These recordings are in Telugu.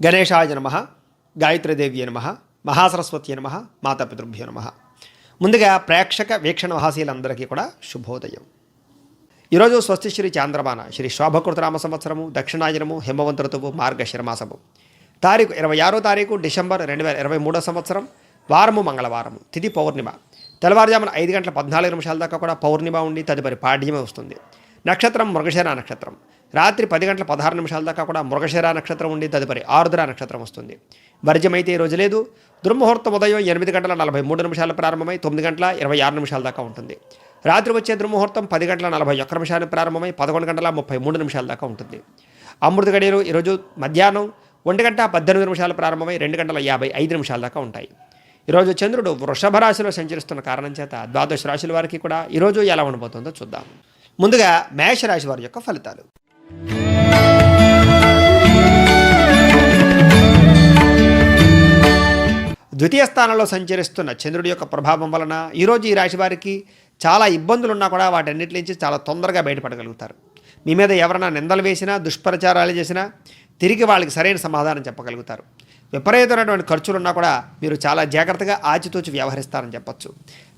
గణేశాయ నమః, గాయత్రీదేవ్యే నమః, మహాసరస్వత్యే నమః, మాతాపితృభ్యో నమః. ముందుగా ప్రేక్షక వీక్షణ మహాశీలందరికీ కూడా శుభోదయం. ఈరోజు స్వస్తి శ్రీ చాంద్రమాన శ్రీ శోభకృతనామ సంవత్సరము దక్షిణాయనము హేమవంత ఋతువు మార్గశిరమాసము తారీఖు 26వ తారీఖు డిసెంబర్ 2023 సంవత్సరం వారము మంగళవారము తిథి పౌర్ణిమ. తెల్లవారుజామున 5 గంటల 14 నిమిషాల దాకా కూడా పౌర్ణిమ ఉండి తదుపరి పాడ్యమే వస్తుంది. నక్షత్రం మృగశిర నక్షత్రం. రాత్రి 10 గంటల 16 నిమిషాల దాకా కూడా మృగశిర నక్షత్రం ఉండి తదుపరి ఆరుద్ర నక్షత్రం వస్తుంది. వర్జ్యమైతే ఈరోజు లేదు. దుర్ముహూర్తం ఉదయం 8 గంటల 43 నిమిషాలు ప్రారంభమై 9 గంటల 26 నిమిషాల దాకా ఉంటుంది. రాత్రి వచ్చే దుర్ముహూర్తం 10 గంటల 41 నిమిషాలు ప్రారంభమై 11 గంటల 33 నిమిషాల దాకా ఉంటుంది. అమృత గడియలు ఈరోజు మధ్యాహ్నం 1 గంట 18 నిమిషాలు ప్రారంభమై 2 గంటల 55 నిమిషాల దాకా ఉంటాయి. ఈరోజు చంద్రుడు వృషభ రాశిలో సంచరిస్తున్న కారణం చేత ద్వాదశ రాశుల వారికి కూడా ఈరోజు ఎలా ఉండబోతుందో చూద్దాం. ముందుగా మేషరాశి వారి యొక్క ఫలితాలు. ద్వితీయ స్థానంలో సంచరిస్తున్న చంద్రుడి యొక్క ప్రభావం వలన ఈరోజు ఈ రాశి వారికి చాలా ఇబ్బందులు ఉన్నా కూడా వాటన్నిటి నుంచి చాలా తొందరగా బయటపడగలుగుతారు. మీ మీద ఎవరైనా నిందలు వేసినా దుష్ప్రచారాలు చేసినా తిరిగి వాళ్ళకి సరైన సమాధానం చెప్పగలుగుతారు. విపరీతమైనటువంటి ఖర్చులున్నా కూడా మీరు చాలా జాగ్రత్తగా ఆచితూచి వ్యవహరిస్తారని చెప్పొచ్చు.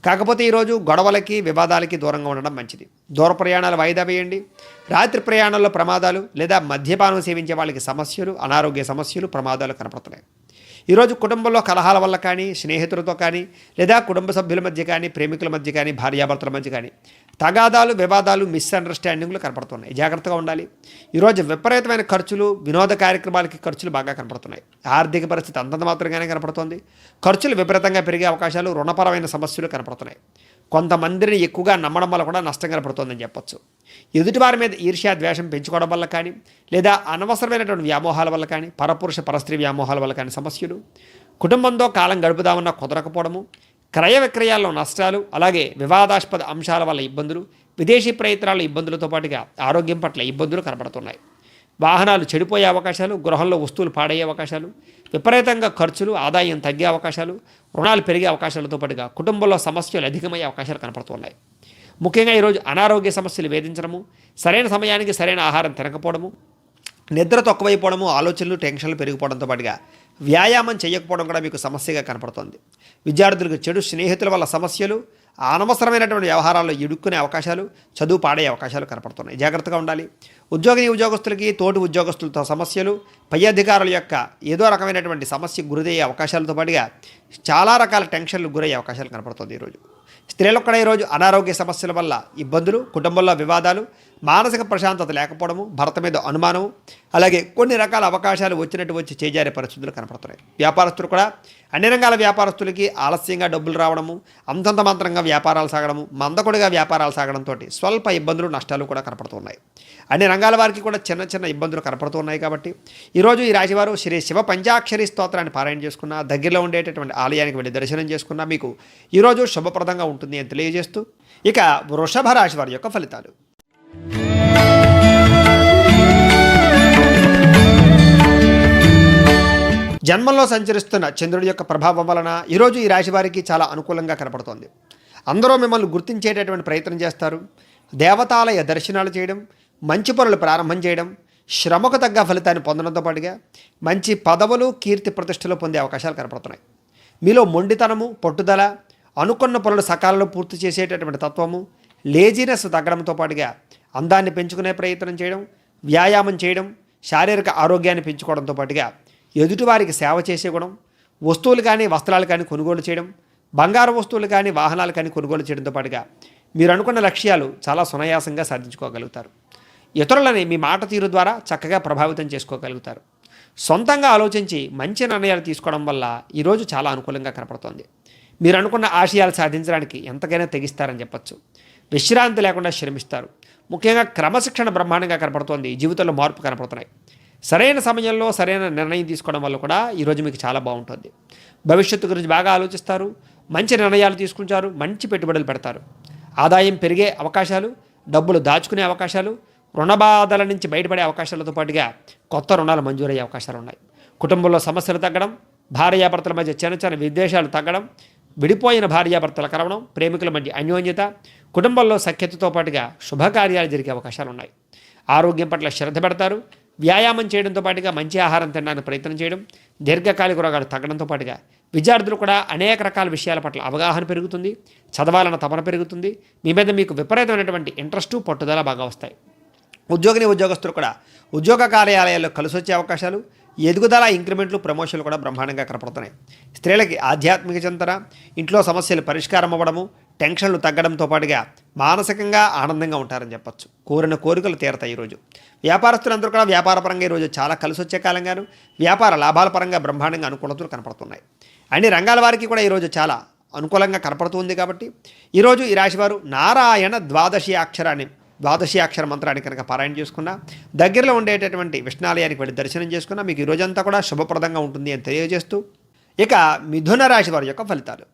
కాకపోతే ఈరోజు గొడవలకి వివాదాలకి దూరంగా ఉండడం మంచిది. దూర ప్రయాణాలు వాయిదా వేయండి. రాత్రి ప్రయాణాల్లో ప్రమాదాలు లేదా మద్యపానం సేవించే వాళ్ళకి సమస్యలు, అనారోగ్య సమస్యలు, ప్రమాదాలు కనపడుతున్నాయి. ఈరోజు కుటుంబంలో కలహాల వల్ల కానీ, స్నేహితులతో కానీ, లేదా కుటుంబ సభ్యుల మధ్య కానీ, ప్రేమికుల మధ్య కానీ, భార్యాభర్తల మధ్య కానీ తగాదాలు, వివాదాలు, మిస్అండర్స్టాండింగ్లు కనపడుతున్నాయి. జాగ్రత్తగా ఉండాలి. ఈరోజు విపరీతమైన ఖర్చులు, వినోద కార్యక్రమాలకి ఖర్చులు బాగా కనపడుతున్నాయి. ఆర్థిక పరిస్థితి అంతంత మాత్రంగానే కనపడుతుంది. ఖర్చులు విపరీతంగా పెరిగే అవకాశాలు, రుణపరమైన సమస్యలు కనపడుతున్నాయి. కొంతమందిని ఎక్కువగా నమ్మడం వల్ల కూడా నష్టం కనపడుతుందని చెప్పొచ్చు. ఎదుటివారి మీద ఈర్ష్య ద్వేషం పెంచుకోవడం వల్ల కానీ, లేదా అనవసరమైనటువంటి వ్యామోహాల వల్ల కానీ, పరపురుష పరస్త్రీ వ్యామోహాల వల్ల కానీ సమస్యలు, కుటుంబంతో కాలం గడుపుదామన్నా కుదరకపోవడము, క్రయ విక్రయాల్లో నష్టాలు, అలాగే వివాదాస్పద అంశాల వల్ల ఇబ్బందులు, విదేశీ ప్రయత్నాల ఇబ్బందులతో పాటుగా ఆరోగ్యం పట్ల ఇబ్బందులు కనపడుతున్నాయి. వాహనాలు చెడిపోయే అవకాశాలు, గృహంలో వస్తువులు పాడయ్యే అవకాశాలు, విపరీతంగా ఖర్చులు, ఆదాయం తగ్గే అవకాశాలు, రుణాలు పెరిగే అవకాశాలతో పాటుగా కుటుంబంలో సమస్యలు అధికమయ్యే అవకాశాలు కనపడుతున్నాయి. ముఖ్యంగా ఈరోజు అనారోగ్య సమస్యలు వేధించడము, సరైన సమయానికి సరైన ఆహారం తినకపోవడము, నిద్ర తక్కువైపోవడము, ఆలోచనలు టెన్షన్లు పెరిగిపోవడంతో పాటుగా వ్యాయామం చేయకపోవడం కూడా మీకు సమస్యగా కనపడుతుంది. విద్యార్థులకు చెడు స్నేహితుల వల్ల సమస్యలు, అనవసరమైనటువంటి వ్యవహారాల్లో ఇడుక్కునే అవకాశాలు, చదువు పాడే అవకాశాలు కనపడుతున్నాయి. జాగ్రత్తగా ఉండాలి. ఉద్యోగస్తులకి తోటి ఉద్యోగస్తులతో సమస్యలు, పై అధికారుల యొక్క ఏదో రకమైనటువంటి సమస్యకు గురయ్యే అవకాశాలతో పాటుగా చాలా రకాల టెన్షన్లు గురయ్యే అవకాశాలు కనపడుతుంది. ఈరోజు స్త్రీలకు కూడా ఈరోజు అనారోగ్య సమస్యల వల్ల ఇబ్బందులు, కుటుంబంలో వివాదాలు, మానసిక ప్రశాంతత లేకపోవడము, భర్త మీద అనుమానము, అలాగే కొన్ని రకాల అవకాశాలు వచ్చినట్టు వచ్చి చేజారే పరిస్థితులు కనపడుతున్నాయి. వ్యాపారస్తులు కూడా అన్ని రంగాల వ్యాపారస్తులకి ఆలస్యంగా డబ్బులు రావడము, అంతంత మాత్రంగా వ్యాపారాలు సాగడము, మందకొడిగా వ్యాపారాలు సాగడంతో స్వల్ప ఇబ్బందులు, నష్టాలు కూడా కనపడుతున్నాయి. అన్ని రంగాల వారికి కూడా చిన్న చిన్న ఇబ్బందులు కనపడుతున్నాయి. కాబట్టి ఈరోజు ఈ రాశివారు శ్రీ శివ పంచాక్షరి స్తోత్రాన్ని పారాయణ చేసుకున్న, దగ్గరలో ఉండేటటువంటి ఆలయానికి వెళ్ళి దర్శనం చేసుకున్నా మీకు ఈరోజు శుభప్రదంగా ఉంటుంది అని తెలియజేస్తూ, ఇక వృషభ రాశి వారి యొక్క ఫలితాలు. జన్మంలో సంచరిస్తున్న చంద్రుడి యొక్క ప్రభావం వలన ఈరోజు ఈ రాశి వారికి చాలా అనుకూలంగా కనపడుతోంది. అందరూ మిమ్మల్ని గుర్తించేటటువంటి ప్రయత్నం చేస్తారు. దేవతాలయ దర్శనాలు చేయడం, మంచి పనులు ప్రారంభం చేయడం, శ్రమకు తగ్గ ఫలితాన్ని పొందడంతో పాటుగా మంచి పదవులు, కీర్తి ప్రతిష్టలు పొందే అవకాశాలు కనపడుతున్నాయి. మీలో మొండితనము, పట్టుదల, అనుకున్న పనులు సకాలంలో పూర్తి చేసేటటువంటి తత్వము, లేజినెస్ తగ్గడంతో పాటుగా అందాన్ని పెంచుకునే ప్రయత్నం చేయడం, వ్యాయామం చేయడం, శారీరక ఆరోగ్యాన్ని పెంచుకోవడంతో పాటుగా ఎదుటివారికి సేవ చేసే గుణం, వస్తువులు కానీ వస్త్రాలు కానీ కొనుగోలు చేయడం, బంగారు వస్తువులు కానీ వాహనాలు కానీ కొనుగోలు చేయడంతో పాటుగా మీరు అనుకున్న లక్ష్యాలు చాలా సునాయాసంగా సాధించుకోగలుగుతారు. ఇతరులని మీ మాట తీరు ద్వారా చక్కగా ప్రభావితం చేసుకోగలుగుతారు. సొంతంగా ఆలోచించి మంచి నిర్ణయాలు తీసుకోవడం వల్ల ఈరోజు చాలా అనుకూలంగా కనపడుతోంది. మీరు అనుకున్న ఆశయాలు సాధించడానికి ఎంతకైనా తెగిస్తారని చెప్పచ్చు. విశ్రాంతి లేకుండా శ్రమిస్తారు. ముఖ్యంగా క్రమశిక్షణ బ్రహ్మాండంగా కనపడుతోంది. జీవితంలో మార్పు కనపడుతున్నాయి. సరైన సమయంలో సరైన నిర్ణయం తీసుకోవడం వల్ల కూడా ఈరోజు మీకు చాలా బాగుంటుంది. భవిష్యత్తు గురించి బాగా ఆలోచిస్తారు. మంచి నిర్ణయాలు తీసుకుంటారు. మంచి పెట్టుబడులు పెడతారు. ఆదాయం పెరిగే అవకాశాలు, డబ్బులు దాచుకునే అవకాశాలు, రుణబాధల నుంచి బయటపడే అవకాశాలతో పాటుగా కొత్త రుణాలు మంజూరయ్యే అవకాశాలు ఉన్నాయి. కుటుంబంలో సమస్యలు తగ్గడం, భార్యాభర్తల మధ్య చిన్న చిన్న విద్వేషాలు తగ్గడం, విడిపోయిన భార్యాభర్తల కలవడం, ప్రేమికుల మధ్య అన్యోన్యత, కుటుంబంలో సఖ్యతతో పాటుగా శుభకార్యాలు జరిగే అవకాశాలు ఉన్నాయి. ఆరోగ్యం పట్ల శ్రద్ధ పెడతారు. వ్యాయామం చేయడంతో పాటుగా మంచి ఆహారం తినడానికి ప్రయత్నం చేయడం, దీర్ఘకాలిక రోగాలు తగ్గడంతో పాటుగా విద్యార్థులు కూడా అనేక రకాల విషయాల పట్ల అవగాహన పెరుగుతుంది, చదవాలన్న తపన పెరుగుతుంది, మీ మీద మీకు విపరీతమైనటువంటి ఇంట్రెస్టు పట్టుదల బాగా వస్తాయి. ఉద్యోగస్తులు కూడా ఉద్యోగ కార్యాలయాల్లో కలిసి వచ్చే అవకాశాలు, ఎదుగుదల, ఇంక్రిమెంట్లు, ప్రమోషన్లు కూడా బ్రహ్మాండంగా కనపడుతున్నాయి. స్త్రీలకి ఆధ్యాత్మిక చింతన, ఇంట్లో సమస్యలు పరిష్కారం అవ్వడము, టెన్షన్లు తగ్గడంతో పాటుగా మానసికంగా ఆనందంగా ఉంటారని చెప్పచ్చు. కోరిన కోరికలు తీరతాయి. ఈరోజు వ్యాపారస్తులందరూ కూడా వ్యాపారపరంగా ఈరోజు చాలా కలిసి వచ్చే కాలంగాను, వ్యాపార లాభాల పరంగా బ్రహ్మాండంగా అనుకూలతలు కనపడుతున్నాయి. అన్ని రంగాల వారికి కూడా ఈరోజు చాలా అనుకూలంగా కనపడుతుంది. కాబట్టి ఈరోజు ఈ రాశివారు నారాయణ ద్వాదశి అక్షర మంత్రాన్ని కనుక పారాయణ చేసుకున్నా, దగ్గరలో ఉండేటటువంటి విష్ణాలయానికి వెళ్ళి దర్శనం చేసుకున్నా మీకు ఈ రోజంతా కూడా శుభప్రదంగా ఉంటుంది అని తెలియజేస్తూ, ఇక మిథున రాశి వారి యొక్క ఫలితాలు.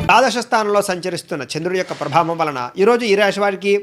ద్వాదశ స్థానంలో సంచరిస్తున్న చంద్రుడి యొక్క ప్రభావం వలన ఈరోజు ఈ రాశి వారికి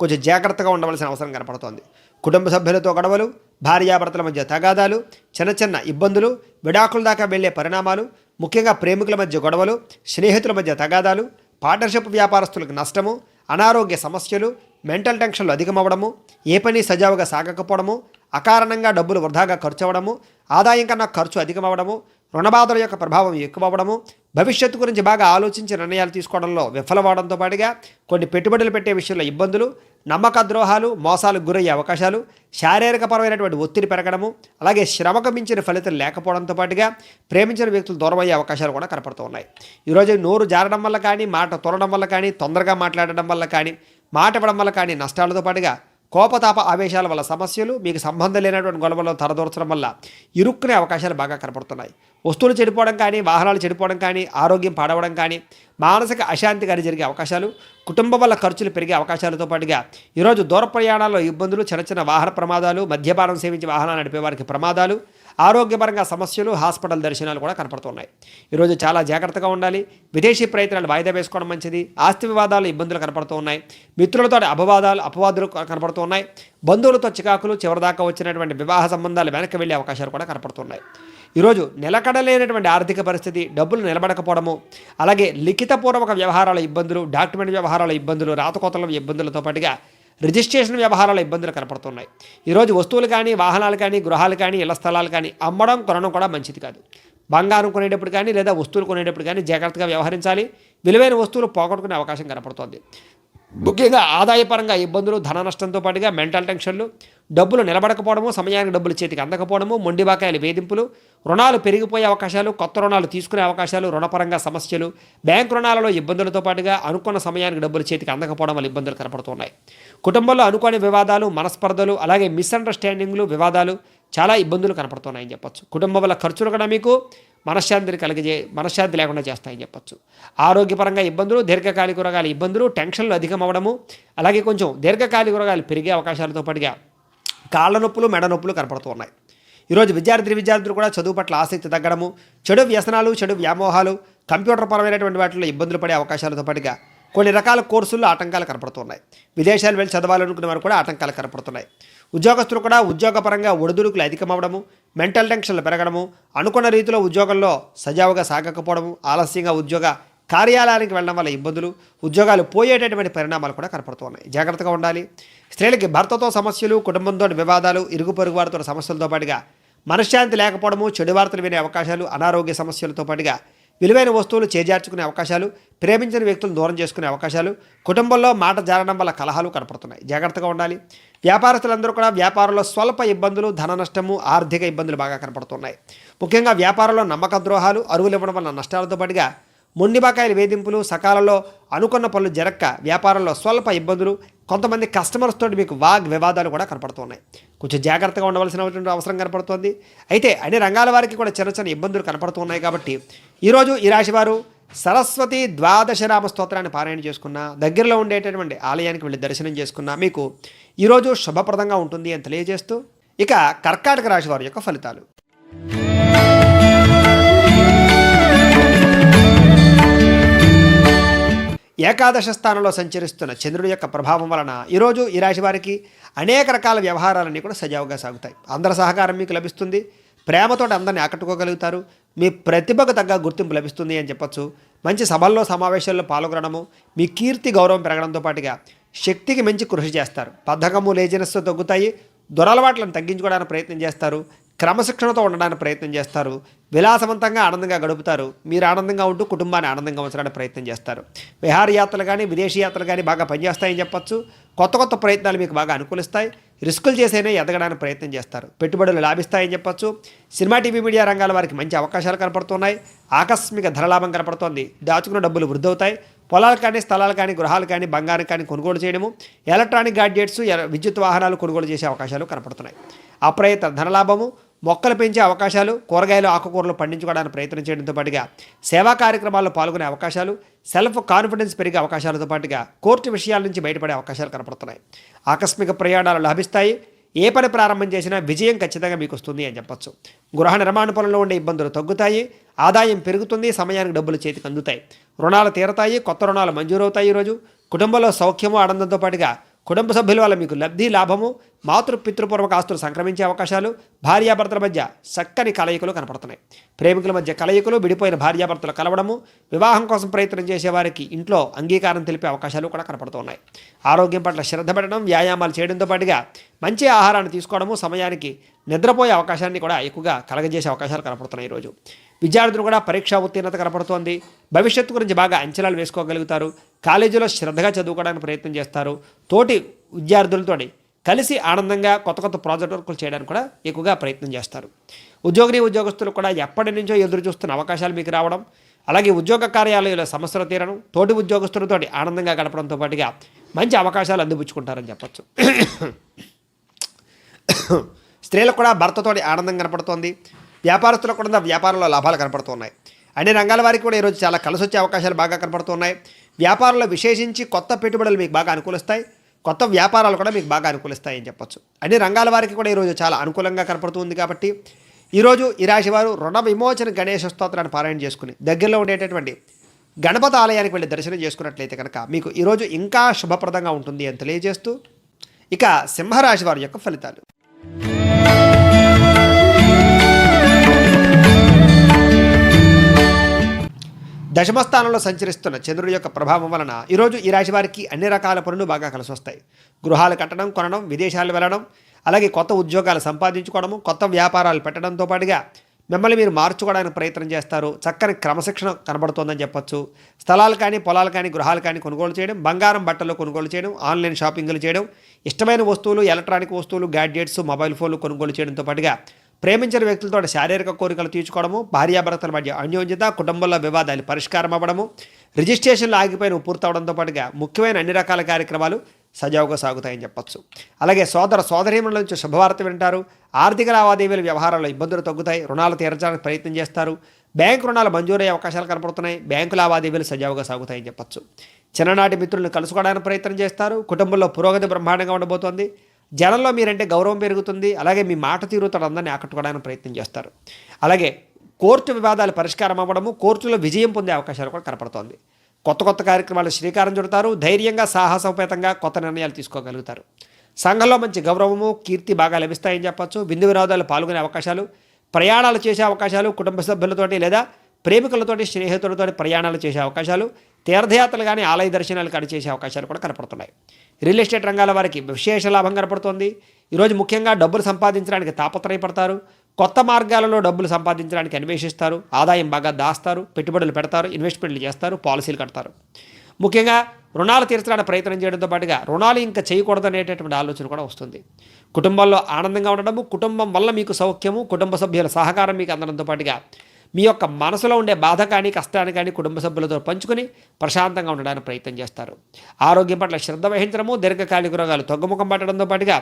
కొంచెం జాగ్రత్తగా ఉండవలసిన అవసరం కనపడుతోంది. కుటుంబ సభ్యులతో గొడవలు, భార్యాభర్తల మధ్య తగాదాలు, చిన్న ఇబ్బందులు, విడాకుల దాకా వెళ్లే పరిణామాలు, ముఖ్యంగా ప్రేమికుల మధ్య గొడవలు, స్నేహితుల మధ్య తగాదాలు, పార్ట్నర్షిప్ వ్యాపారస్తులకు నష్టము, అనారోగ్య సమస్యలు, మెంటల్ టెన్షన్లు అధికమవ్వడము, ఏ పని సజావుగా సాగకపోవడము, అకారణంగా డబ్బులు వృధాగా ఖర్చు అవ్వడము, ఆదాయం కన్నా ఖర్చు అధికమవ్వడము, రుణబాధల యొక్క ప్రభావం ఎక్కువవ్వడము, భవిష్యత్తు గురించి బాగా ఆలోచించి నిర్ణయాలు తీసుకోవడంలో విఫలమవడంతో పాటుగా కొన్ని పెట్టుబడులు పెట్టే విషయంలో ఇబ్బందులు, నమ్మక ద్రోహాలు, మోసాలకు గురయ్యే అవకాశాలు, శారీరకపరమైనటువంటి ఒత్తిడి పెరగడము, అలాగే శ్రమకు మించిన ఫలితం లేకపోవడంతో పాటుగా ప్రేమించిన వ్యక్తులు దూరమయ్యే అవకాశాలు కూడా కనపడుతూ ఉన్నాయి. ఈరోజు నోరు జారడం వల్ల కానీ, మాట తొరడం వల్ల కానీ, తొందరగా మాట్లాడడం వల్ల కానీ, మాట ఇవ్వడం వల్ల కానీ నష్టాలతో పాటుగా కోపతాప ఆవేశాల వల్ల సమస్యలు, మీకు సంబంధం లేనటువంటి గొడవల్లో తరదూర్చడం వల్ల ఇరుక్కునే అవకాశాలు బాగా కనపడుతున్నాయి. వస్తువులు చెడిపోవడం కానీ, వాహనాలు చెడిపోవడం కానీ, ఆరోగ్యం పాడవడం కానీ, మానసిక అశాంతి కానీ జరిగే అవకాశాలు, కుటుంబం వల్ల ఖర్చులు పెరిగే అవకాశాలతో పాటుగా ఈరోజు దూర ప్రయాణాల్లో ఇబ్బందులు, చిన్న వాహన ప్రమాదాలు, మద్యపానం సేవించి వాహనాలు నడిపే వారికి ప్రమాదాలు, ఆరోగ్యపరంగా సమస్యలు, హాస్పిటల్ దర్శనాలు కూడా కనపడుతున్నాయి. ఈరోజు చాలా జాగ్రత్తగా ఉండాలి. విదేశీ ప్రయత్నాలు వాయిదా వేసుకోవడం మంచిది. ఆస్తి వివాదాలు, ఇబ్బందులు కనపడుతూ ఉన్నాయి. మిత్రులతో అపవాదులు కనపడుతూ ఉన్నాయి. బంధువులతో చికాకులు, చివరిదాకా వచ్చినటువంటి వివాహ సంబంధాలు వెనక్కి వెళ్ళే అవకాశాలు కూడా కనపడుతున్నాయి. ఈరోజు నిలకడలేనటువంటి ఆర్థిక పరిస్థితి, డబ్బులు నిలబడకపోవడము, అలాగే లిఖితపూర్వక వ్యవహారాల ఇబ్బందులు, డాక్యుమెంట్ వ్యవహారాల ఇబ్బందులు, రాతకోతల ఇబ్బందులతో పాటుగా రిజిస్ట్రేషన్ వ్యవహారాల ఇబ్బందులు కనపడుతున్నాయి. ఈరోజు వస్తువులు కానీ, వాహనాలు కానీ, గృహాలు కానీ, ఇళ్ల స్థలాలు కానీ అమ్మడం, కొనడం కూడా మంచిది కాదు. బంగారం కొనేటప్పుడు కానీ లేదా వస్తువులు కొనేటప్పుడు కానీ జాగ్రత్తగా వ్యవహరించాలి. విలువైన వస్తువులు పోగొట్టుకునే అవకాశం కనపడుతోంది. ముఖ్యంగా ఆదాయపరంగా ఇబ్బందులు, ధన నష్టంతో పాటుగా మెంటల్ టెన్షన్లు, డబ్బులు నిలబడకపోవడము, సమయానికి డబ్బులు చేతికి అందకపోవడము, మొండి బకాయిల వేధింపులు, రుణాలు పెరిగిపోయే అవకాశాలు, కొత్త రుణాలు తీసుకునే అవకాశాలు, రుణపరంగా సమస్యలు, బ్యాంకు రుణాలలో ఇబ్బందులతో పాటుగా అనుకున్న సమయానికి డబ్బులు చేతికి అందకపోవడం వల్ల ఇబ్బందులు కనపడుతున్నాయి. కుటుంబంలో అనుకోని వివాదాలు, మనస్పర్ధలు, అలాగే మిస్అండర్స్టాండింగ్లు, వివాదాలు, చాలా ఇబ్బందులు కనపడుతున్నాయని చెప్పొచ్చు. కుటుంబం వల్ల ఖర్చులు కూడా మీకు మనశ్శాంతి లేకుండా చేస్తాయని చెప్పొచ్చు. ఆరోగ్యపరంగా ఇబ్బందులు, దీర్ఘకాలిక రోగాల ఇబ్బందులు, టెన్షన్లు అధికమవ్వడము, అలాగే కొంచెం దీర్ఘకాలిక రోగాలు పెరిగే అవకాశాలతో పాటుగా కాళ్ళ నొప్పులు, మెడ నొప్పులు కనపడుతూ ఉన్నాయి. ఈరోజు విద్యార్థులు కూడా చదువు పట్ల ఆసక్తి తగ్గడము, చెడు వ్యసనాలు, చెడు వ్యామోహాలు, కంప్యూటర్ పరమైనటువంటి వాటిలో ఇబ్బందులు పడే అవకాశాలతో పాటుగా కొన్ని రకాల కోర్సుల్లో ఆటంకాలు కనపడుతున్నాయి. విదేశాలు వెళ్ళి చదవాలనుకునే వారు కూడా ఆటంకాలు కనపడుతున్నాయి. ఉద్యోగస్తులు కూడా ఉద్యోగపరంగా ఒడిదుడుకులు అధికమవ్వడము, మెంటల్ టెన్షన్లు పెరగడము, అనుకున్న రీతిలో ఉద్యోగంలో సజావుగా సాగకపోవడము, ఆలస్యంగా ఉద్యోగ కార్యాలయానికి వెళ్ళడం వల్ల ఇబ్బందులు, ఉద్యోగాలు పోయేటటువంటి పరిణామాలు కూడా కనపడుతున్నాయి. జాగ్రత్తగా ఉండాలి. స్త్రీలకి భర్తతో సమస్యలు, కుటుంబంతో వివాదాలు, ఇరుగు పొరుగు వారితో సమస్యలతో పాటుగా మనశ్శాంతి లేకపోవడము, చెడు వార్తలు వినే అవకాశాలు, అనారోగ్య సమస్యలతో పాటుగా విలువైన వస్తువులు చేజార్చుకునే అవకాశాలు, ప్రేమించిన వ్యక్తులను దూరం చేసుకునే అవకాశాలు, కుటుంబంలో మాట జారడం వల్ల కలహాలు కనపడుతున్నాయి. జాగ్రత్తగా ఉండాలి. వ్యాపారస్తులందరూ కూడా వ్యాపారంలో స్వల్ప ఇబ్బందులు, ధన నష్టము, ఆర్థిక ఇబ్బందులు బాగా కనపడుతున్నాయి. ముఖ్యంగా వ్యాపారంలో నమ్మక ద్రోహాలు, అరువులు ఇవ్వడం వల్ల నష్టాలతో పాటుగా మొండి బకాయిల వేధింపులు, సకాలంలో అనుకున్న పనులు జరక్క వ్యాపారంలో స్వల్ప ఇబ్బందులు, కొంతమంది కస్టమర్స్ తోటి మీకు వివాదాలు కూడా కనపడుతున్నాయి. కొంచెం జాగ్రత్తగా ఉండవలసినటువంటి అవసరం కనపడుతుంది. అయితే అన్ని రంగాల వారికి కూడా చిన్న ఇబ్బందులు కనపడుతున్నాయి. కాబట్టి ఈరోజు ఈ రాశి వారు సరస్వతి ద్వాదశనామ స్తోత్రాన్ని పారాయణ చేసుకున్నా, దగ్గరలో ఉండేటటువంటి ఆలయానికి వెళ్ళి దర్శనం చేసుకున్నా మీకు ఈరోజు శుభప్రదంగా ఉంటుంది అని తెలియజేస్తూ, ఇక కర్కాటక రాశి వారి యొక్క ఫలితాలు. ఏకాదశ స్థానంలో సంచరిస్తున్న చంద్రుడి యొక్క ప్రభావం వలన ఈరోజు ఈ రాశి వారికి అనేక రకాల వ్యవహారాలన్నీ కూడా సజావుగా సాగుతాయి. అందరి సహకారం మీకు లభిస్తుంది. ప్రేమతోటి అందరినీ ఆకట్టుకోగలుగుతారు. మీ ప్రతిభకు తగ్గ గుర్తింపు లభిస్తుంది అని చెప్పొచ్చు. మంచి సభల్లో సమావేశాల్లో పాల్గొనడము, మీ కీర్తి గౌరవం పెరగడంతో పాటుగా శక్తికి మించి కృషి చేస్తారు. బద్ధకము లేజినెస్ తగ్గుతాయి. దురలవాట్లను తగ్గించుకోవడానికి ప్రయత్నం చేస్తారు. క్రమశిక్షణతో ఉండడానికి ప్రయత్నం చేస్తారు. విలాసవంతంగా ఆనందంగా గడుపుతారు. మీరు ఆనందంగా ఉంటూ కుటుంబాన్ని ఆనందంగా ఉంచడానికి ప్రయత్నం చేస్తారు. విహారయాత్రలు కానీ విదేశీ యాత్రలు కానీ బాగా పనిచేస్తాయని చెప్పొచ్చు. కొత్త కొత్త ప్రయత్నాలు మీకు బాగా అనుకూలిస్తాయి. రిస్కులు చేసైనా ఎదగడానికి ప్రయత్నం చేస్తారు. పెట్టుబడులు లాభిస్తాయని చెప్పొచ్చు. సినిమా, టీవీ, మీడియా రంగాల వారికి మంచి అవకాశాలు కనపడుతున్నాయి. ఆకస్మిక ధనలాభం కనపడుతోంది. దాచుకున్న డబ్బులు వృద్ధి అవుతాయి. పొలాలు కానీ స్థలాలు కానీ గృహాలు కానీ బంగారం కానీ కొనుగోలు చేయడము, ఎలక్ట్రానిక్ గాడ్జెట్స్, విద్యుత్ వాహనాలు కొనుగోలు చేసే అవకాశాలు కనపడుతున్నాయి. అప్రయత్న ధనలాభము, మొక్కలు పెంచే అవకాశాలు, కూరగాయలు ఆకుకూరలు పండించుకోవడానికి ప్రయత్నం చేయడంతో పాటుగా సేవా కార్యక్రమాల్లో పాల్గొనే అవకాశాలు, సెల్ఫ్ కాన్ఫిడెన్స్ పెరిగే అవకాశాలతో పాటుగా కోర్టు విషయాల నుంచి బయటపడే అవకాశాలు కనపడుతున్నాయి. ఆకస్మిక ప్రయాణాలు లాభిస్తాయి. ఏ పని ప్రారంభం చేసినా విజయం ఖచ్చితంగా మీకు వస్తుంది అని చెప్పొచ్చు. గృహ నిర్మాణ పనుల్లో ఉండే ఇబ్బందులు తగ్గుతాయి. ఆదాయం పెరుగుతుంది. సమయానికి డబ్బులు చేతికి అందుతాయి. రుణాలు తీరతాయి. కొత్త రుణాలు మంజూరవుతాయి. ఈరోజు కుటుంబంలో సౌఖ్యము ఆనందంతో పాటుగా కుటుంబ సభ్యుల వల్ల మీకు లబ్ధి లాభము, పితృపూర్వక ఆస్తులు సంక్రమించే అవకాశాలు, భార్యాభర్తల మధ్య చక్కని కలయికలు కనపడుతున్నాయి. ప్రేమికుల మధ్య కలయికలు, విడిపోయిన భార్యాభర్తలు కలవడము, వివాహం కోసం ప్రయత్నం చేసేవారికి ఇంట్లో అంగీకారం తెలిపే అవకాశాలు కూడా కనపడుతున్నాయి. ఆరోగ్యం పట్ల శ్రద్ధ పెట్టడం, వ్యాయామాలు చేయడంతో పాటుగా మంచి ఆహారాన్ని తీసుకోవడము, సమయానికి నిద్రపోయే అవకాశాన్ని కూడా ఎక్కువగా కలగజేసే అవకాశాలు కనపడుతున్నాయి. ఈరోజు విద్యార్థులు కూడా పరీక్షా ఉత్తీర్ణత కనపడుతోంది. భవిష్యత్తు గురించి బాగా అంచనాలు వేసుకోగలుగుతారు. కాలేజీలో శ్రద్ధగా చదువుకోవడానికి ప్రయత్నం చేస్తారు. తోటి విద్యార్థులతో కలిసి ఆనందంగా కొత్త కొత్త ప్రాజెక్ట్ వర్కులు చేయడానికి కూడా ఎక్కువగా ప్రయత్నం చేస్తారు. ఉద్యోగస్తులు కూడా ఎప్పటి నుంచో ఎదురు చూస్తున్న అవకాశాలు మీకు రావడం, అలాగే ఉద్యోగ కార్యాలయంలో సమస్యలు తీరడం, తోటి ఉద్యోగస్తులతో ఆనందంగా గడపడంతో పాటుగా మంచి అవకాశాలు అందిపుచ్చుకుంటారని చెప్పచ్చు. స్త్రీలకు కూడా భర్తతోటి ఆనందం కనపడుతోంది. వ్యాపారస్తులకు కూడా వ్యాపారంలో లాభాలు కనపడుతున్నాయి. అన్ని రంగాల వారికి కూడా ఈరోజు చాలా కలిసి వచ్చే అవకాశాలు బాగా కనపడుతున్నాయి. వ్యాపారంలో విశేషించి కొత్త పెట్టుబడులు మీకు బాగా అనుకూలిస్తాయి. కొత్త వ్యాపారాలు కూడా మీకు బాగా అనుకూలిస్తాయి అని చెప్పొచ్చు. అన్ని రంగాల వారికి కూడా ఈరోజు చాలా అనుకూలంగా కనపడుతుంది. కాబట్టి ఈరోజు ఈ రాశి వారు రుణ విమోచన గణేశ స్తోత్రాన్ని పారాయణ చేసుకుని దగ్గరలో ఉండేటటువంటి గణపతి ఆలయానికి వెళ్ళి దర్శనం చేసుకున్నట్లయితే కనుక మీకు ఈరోజు ఇంకా శుభప్రదంగా ఉంటుంది అని తెలియజేస్తూ ఇక సింహరాశి వారి యొక్క ఫలితాలు. దశమస్థానంలో సంచరిస్తున్న చంద్రుడి యొక్క ప్రభావం వలన ఈరోజు ఈ రాశి వారికి అన్ని రకాల పనులు బాగా కలిసి వస్తాయి. గృహాలు కట్టడం, కొనడం, విదేశాలు వెళ్ళడం, అలాగే కొత్త ఉద్యోగాలు సంపాదించుకోవడము, కొత్త వ్యాపారాలు పెట్టడంతో పాటుగా మిమ్మల్ని మీరు మార్చుకోవడానికి ప్రయత్నం చేస్తారు. చక్కని క్రమశిక్షణ కనబడుతోందని చెప్పొచ్చు. స్థలాలు కానీ పొలాలు కానీ గృహాలు కానీ కొనుగోలు చేయడం, బంగారం బట్టలు కొనుగోలు చేయడం, ఆన్లైన్ షాపింగ్లు చేయడం, ఇష్టమైన వస్తువులు, ఎలక్ట్రానిక్ వస్తువులు, గ్యాడ్జెట్స్, మొబైల్ ఫోన్లు కొనుగోలు చేయడంతో పాటుగా ప్రేమించిన వ్యక్తులతో శారీరక కోరికలు తీర్చుకోవడము, భార్యాభర్తల మధ్య అన్యోన్యత, కుటుంబంలో వివాదాలు పరిష్కారం అవ్వడము, రిజిస్ట్రేషన్లు ఆగిపోయిన పూర్తవడంతో పాటుగా ముఖ్యమైన అన్ని రకాల కార్యక్రమాలు సజావుగా సాగుతాయని చెప్పొచ్చు. అలాగే సోదరీమణుల నుంచి శుభవార్త వింటారు. ఆర్థిక లావాదేవీల వ్యవహారాల్లో ఇబ్బందులు తగ్గుతాయి. రుణాలు తీర్చడానికి ప్రయత్నం చేస్తారు. బ్యాంకు రుణాలు మంజూరయ్యే అవకాశాలు కనపడుతున్నాయి. బ్యాంకు లావాదేవీలు సజావుగా సాగుతాయని చెప్పొచ్చు. చిన్ననాటి మిత్రులను కలుసుకోవడానికి ప్రయత్నం చేస్తారు. కుటుంబంలో పురోగతి బ్రహ్మాండంగా ఉండబోతోంది. జనంలో మీరంటే గౌరవం పెరుగుతుంది. అలాగే మీ మాట తీరుతో అందరినీ ఆకట్టుకోవడానికి ప్రయత్నం చేస్తారు. అలాగే కోర్టు వివాదాలు పరిష్కారం అవ్వడము, కోర్టులో విజయం పొందే అవకాశాలు కూడా కనపడుతోంది. కొత్త కార్యక్రమాలు శ్రీకారం చుడతారు. ధైర్యంగా సాహసోపేతంగా కొత్త నిర్ణయాలు తీసుకోగలుగుతారు. సంఘంలో మంచి గౌరవము, కీర్తి బాగా లభిస్తాయని చెప్పొచ్చు. విందు వినోదాలు పాల్గొనే అవకాశాలు, ప్రయాణాలు చేసే అవకాశాలు, కుటుంబ సభ్యులతోటి లేదా ప్రేమికులతోటి, స్నేహితులతోటి ప్రయాణాలు చేసే అవకాశాలు, తీర్థయాత్రలు కానీ ఆలయ దర్శనాలు కానీ చేసే అవకాశాలు కూడా కనపడుతున్నాయి. రియల్ ఎస్టేట్ రంగాల వారికి విశేష లాభం కనపడుతోంది. ఈరోజు ముఖ్యంగా డబ్బులు సంపాదించడానికి తాపత్రయపడతారు. కొత్త మార్గాలలో డబ్బులు సంపాదించడానికి అన్వేషిస్తారు. ఆదాయం బాగా దాస్తారు. పెట్టుబడులు పెడతారు. ఇన్వెస్ట్మెంట్లు చేస్తారు. పాలసీలు కడతారు. ముఖ్యంగా రుణాలు తీర్చడానికి ప్రయత్నం చేయడంతో పాటుగా రుణాలు ఇంకా చేయకూడదనేటటువంటి ఆలోచన కూడా వస్తుంది. కుటుంబంలో ఆనందంగా ఉండడము, కుటుంబం వల్ల మీకు సౌఖ్యము, కుటుంబ సభ్యుల సహకారం మీకు అందడంతో పాటుగా మీ యొక్క మనసులో ఉండే బాధ కానీ కష్టాన్ని కానీ కుటుంబ సభ్యులతో పంచుకొని ప్రశాంతంగా ఉండడానికి ప్రయత్నం చేస్తారు. ఆరోగ్యం పట్ల శ్రద్ధ వహించడము, దీర్ఘకాలిక రోగాలు తగ్గుముఖం పట్టడంతో పాటుగా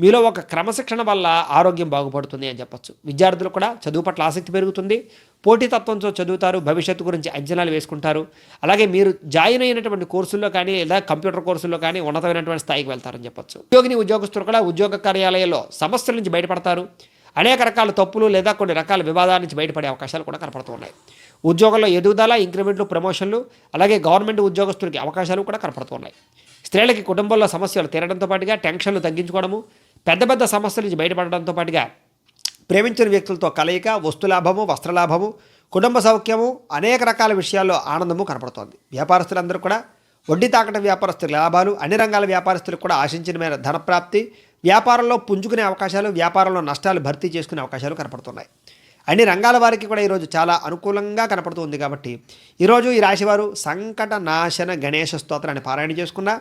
మీలో ఒక క్రమశిక్షణ వల్ల ఆరోగ్యం బాగుపడుతుంది అని చెప్పొచ్చు. విద్యార్థులు కూడా చదువు పట్ల ఆసక్తి పెరుగుతుంది. పోటీతత్వంతో చదువుతారు. భవిష్యత్తు గురించి అంచనాలు వేసుకుంటారు. అలాగే మీరు జాయిన్ అయినటువంటి కోర్సుల్లో కానీ లేదా కంప్యూటర్ కోర్సుల్లో కానీ ఉన్నతమైనటువంటి స్థాయికి వెళ్తారని చెప్పొచ్చు. ఉద్యోగస్తులు కూడా ఉద్యోగ కార్యాలయాల్లో సమస్యల నుంచి బయటపడతారు. అనేక రకాల తప్పులు లేదా కొన్ని రకాల వివాదాల నుంచి బయటపడే అవకాశాలు కూడా కనపడుతున్నాయి. ఉద్యోగంలో ఎదుగుదల, ఇంక్రిమెంట్లు, ప్రమోషన్లు, అలాగే గవర్నమెంట్ ఉద్యోగస్తులకి అవకాశాలు కూడా కనపడుతున్నాయి. స్త్రీలకి కుటుంబంలో సమస్యలు తీరడంతో పాటుగా టెన్షన్లు తగ్గించుకోవడము, పెద్ద సమస్యల నుంచి బయటపడడంతో పాటుగా ప్రేమించిన వ్యక్తులతో కలయిక, వస్తులాభము, వస్త్రలాభము, కుటుంబ సౌఖ్యము, అనేక రకాల విషయాల్లో ఆనందము కనపడుతోంది. వ్యాపారస్తులందరూ కూడా వడ్డీ తాకట వ్యాపారస్తుల లాభాలు, అన్ని రంగాల వ్యాపారస్తులకు కూడా ఆశించిన మేర ధనప్రాప్తి, వ్యాపారంలో పుంజుకునే అవకాశాలు, వ్యాపారంలో నష్టాలు భర్తీ చేసుకునే అవకాశాలు కనపడుతున్నాయి. అన్ని రంగాల వారికి కూడా ఈరోజు చాలా అనుకూలంగా కనపడుతుంది. కాబట్టి ఈరోజు ఈ రాశివారు సంకట నాశన గణేశ స్తోత్రాన్ని పారాయణ చేసుకున్నా,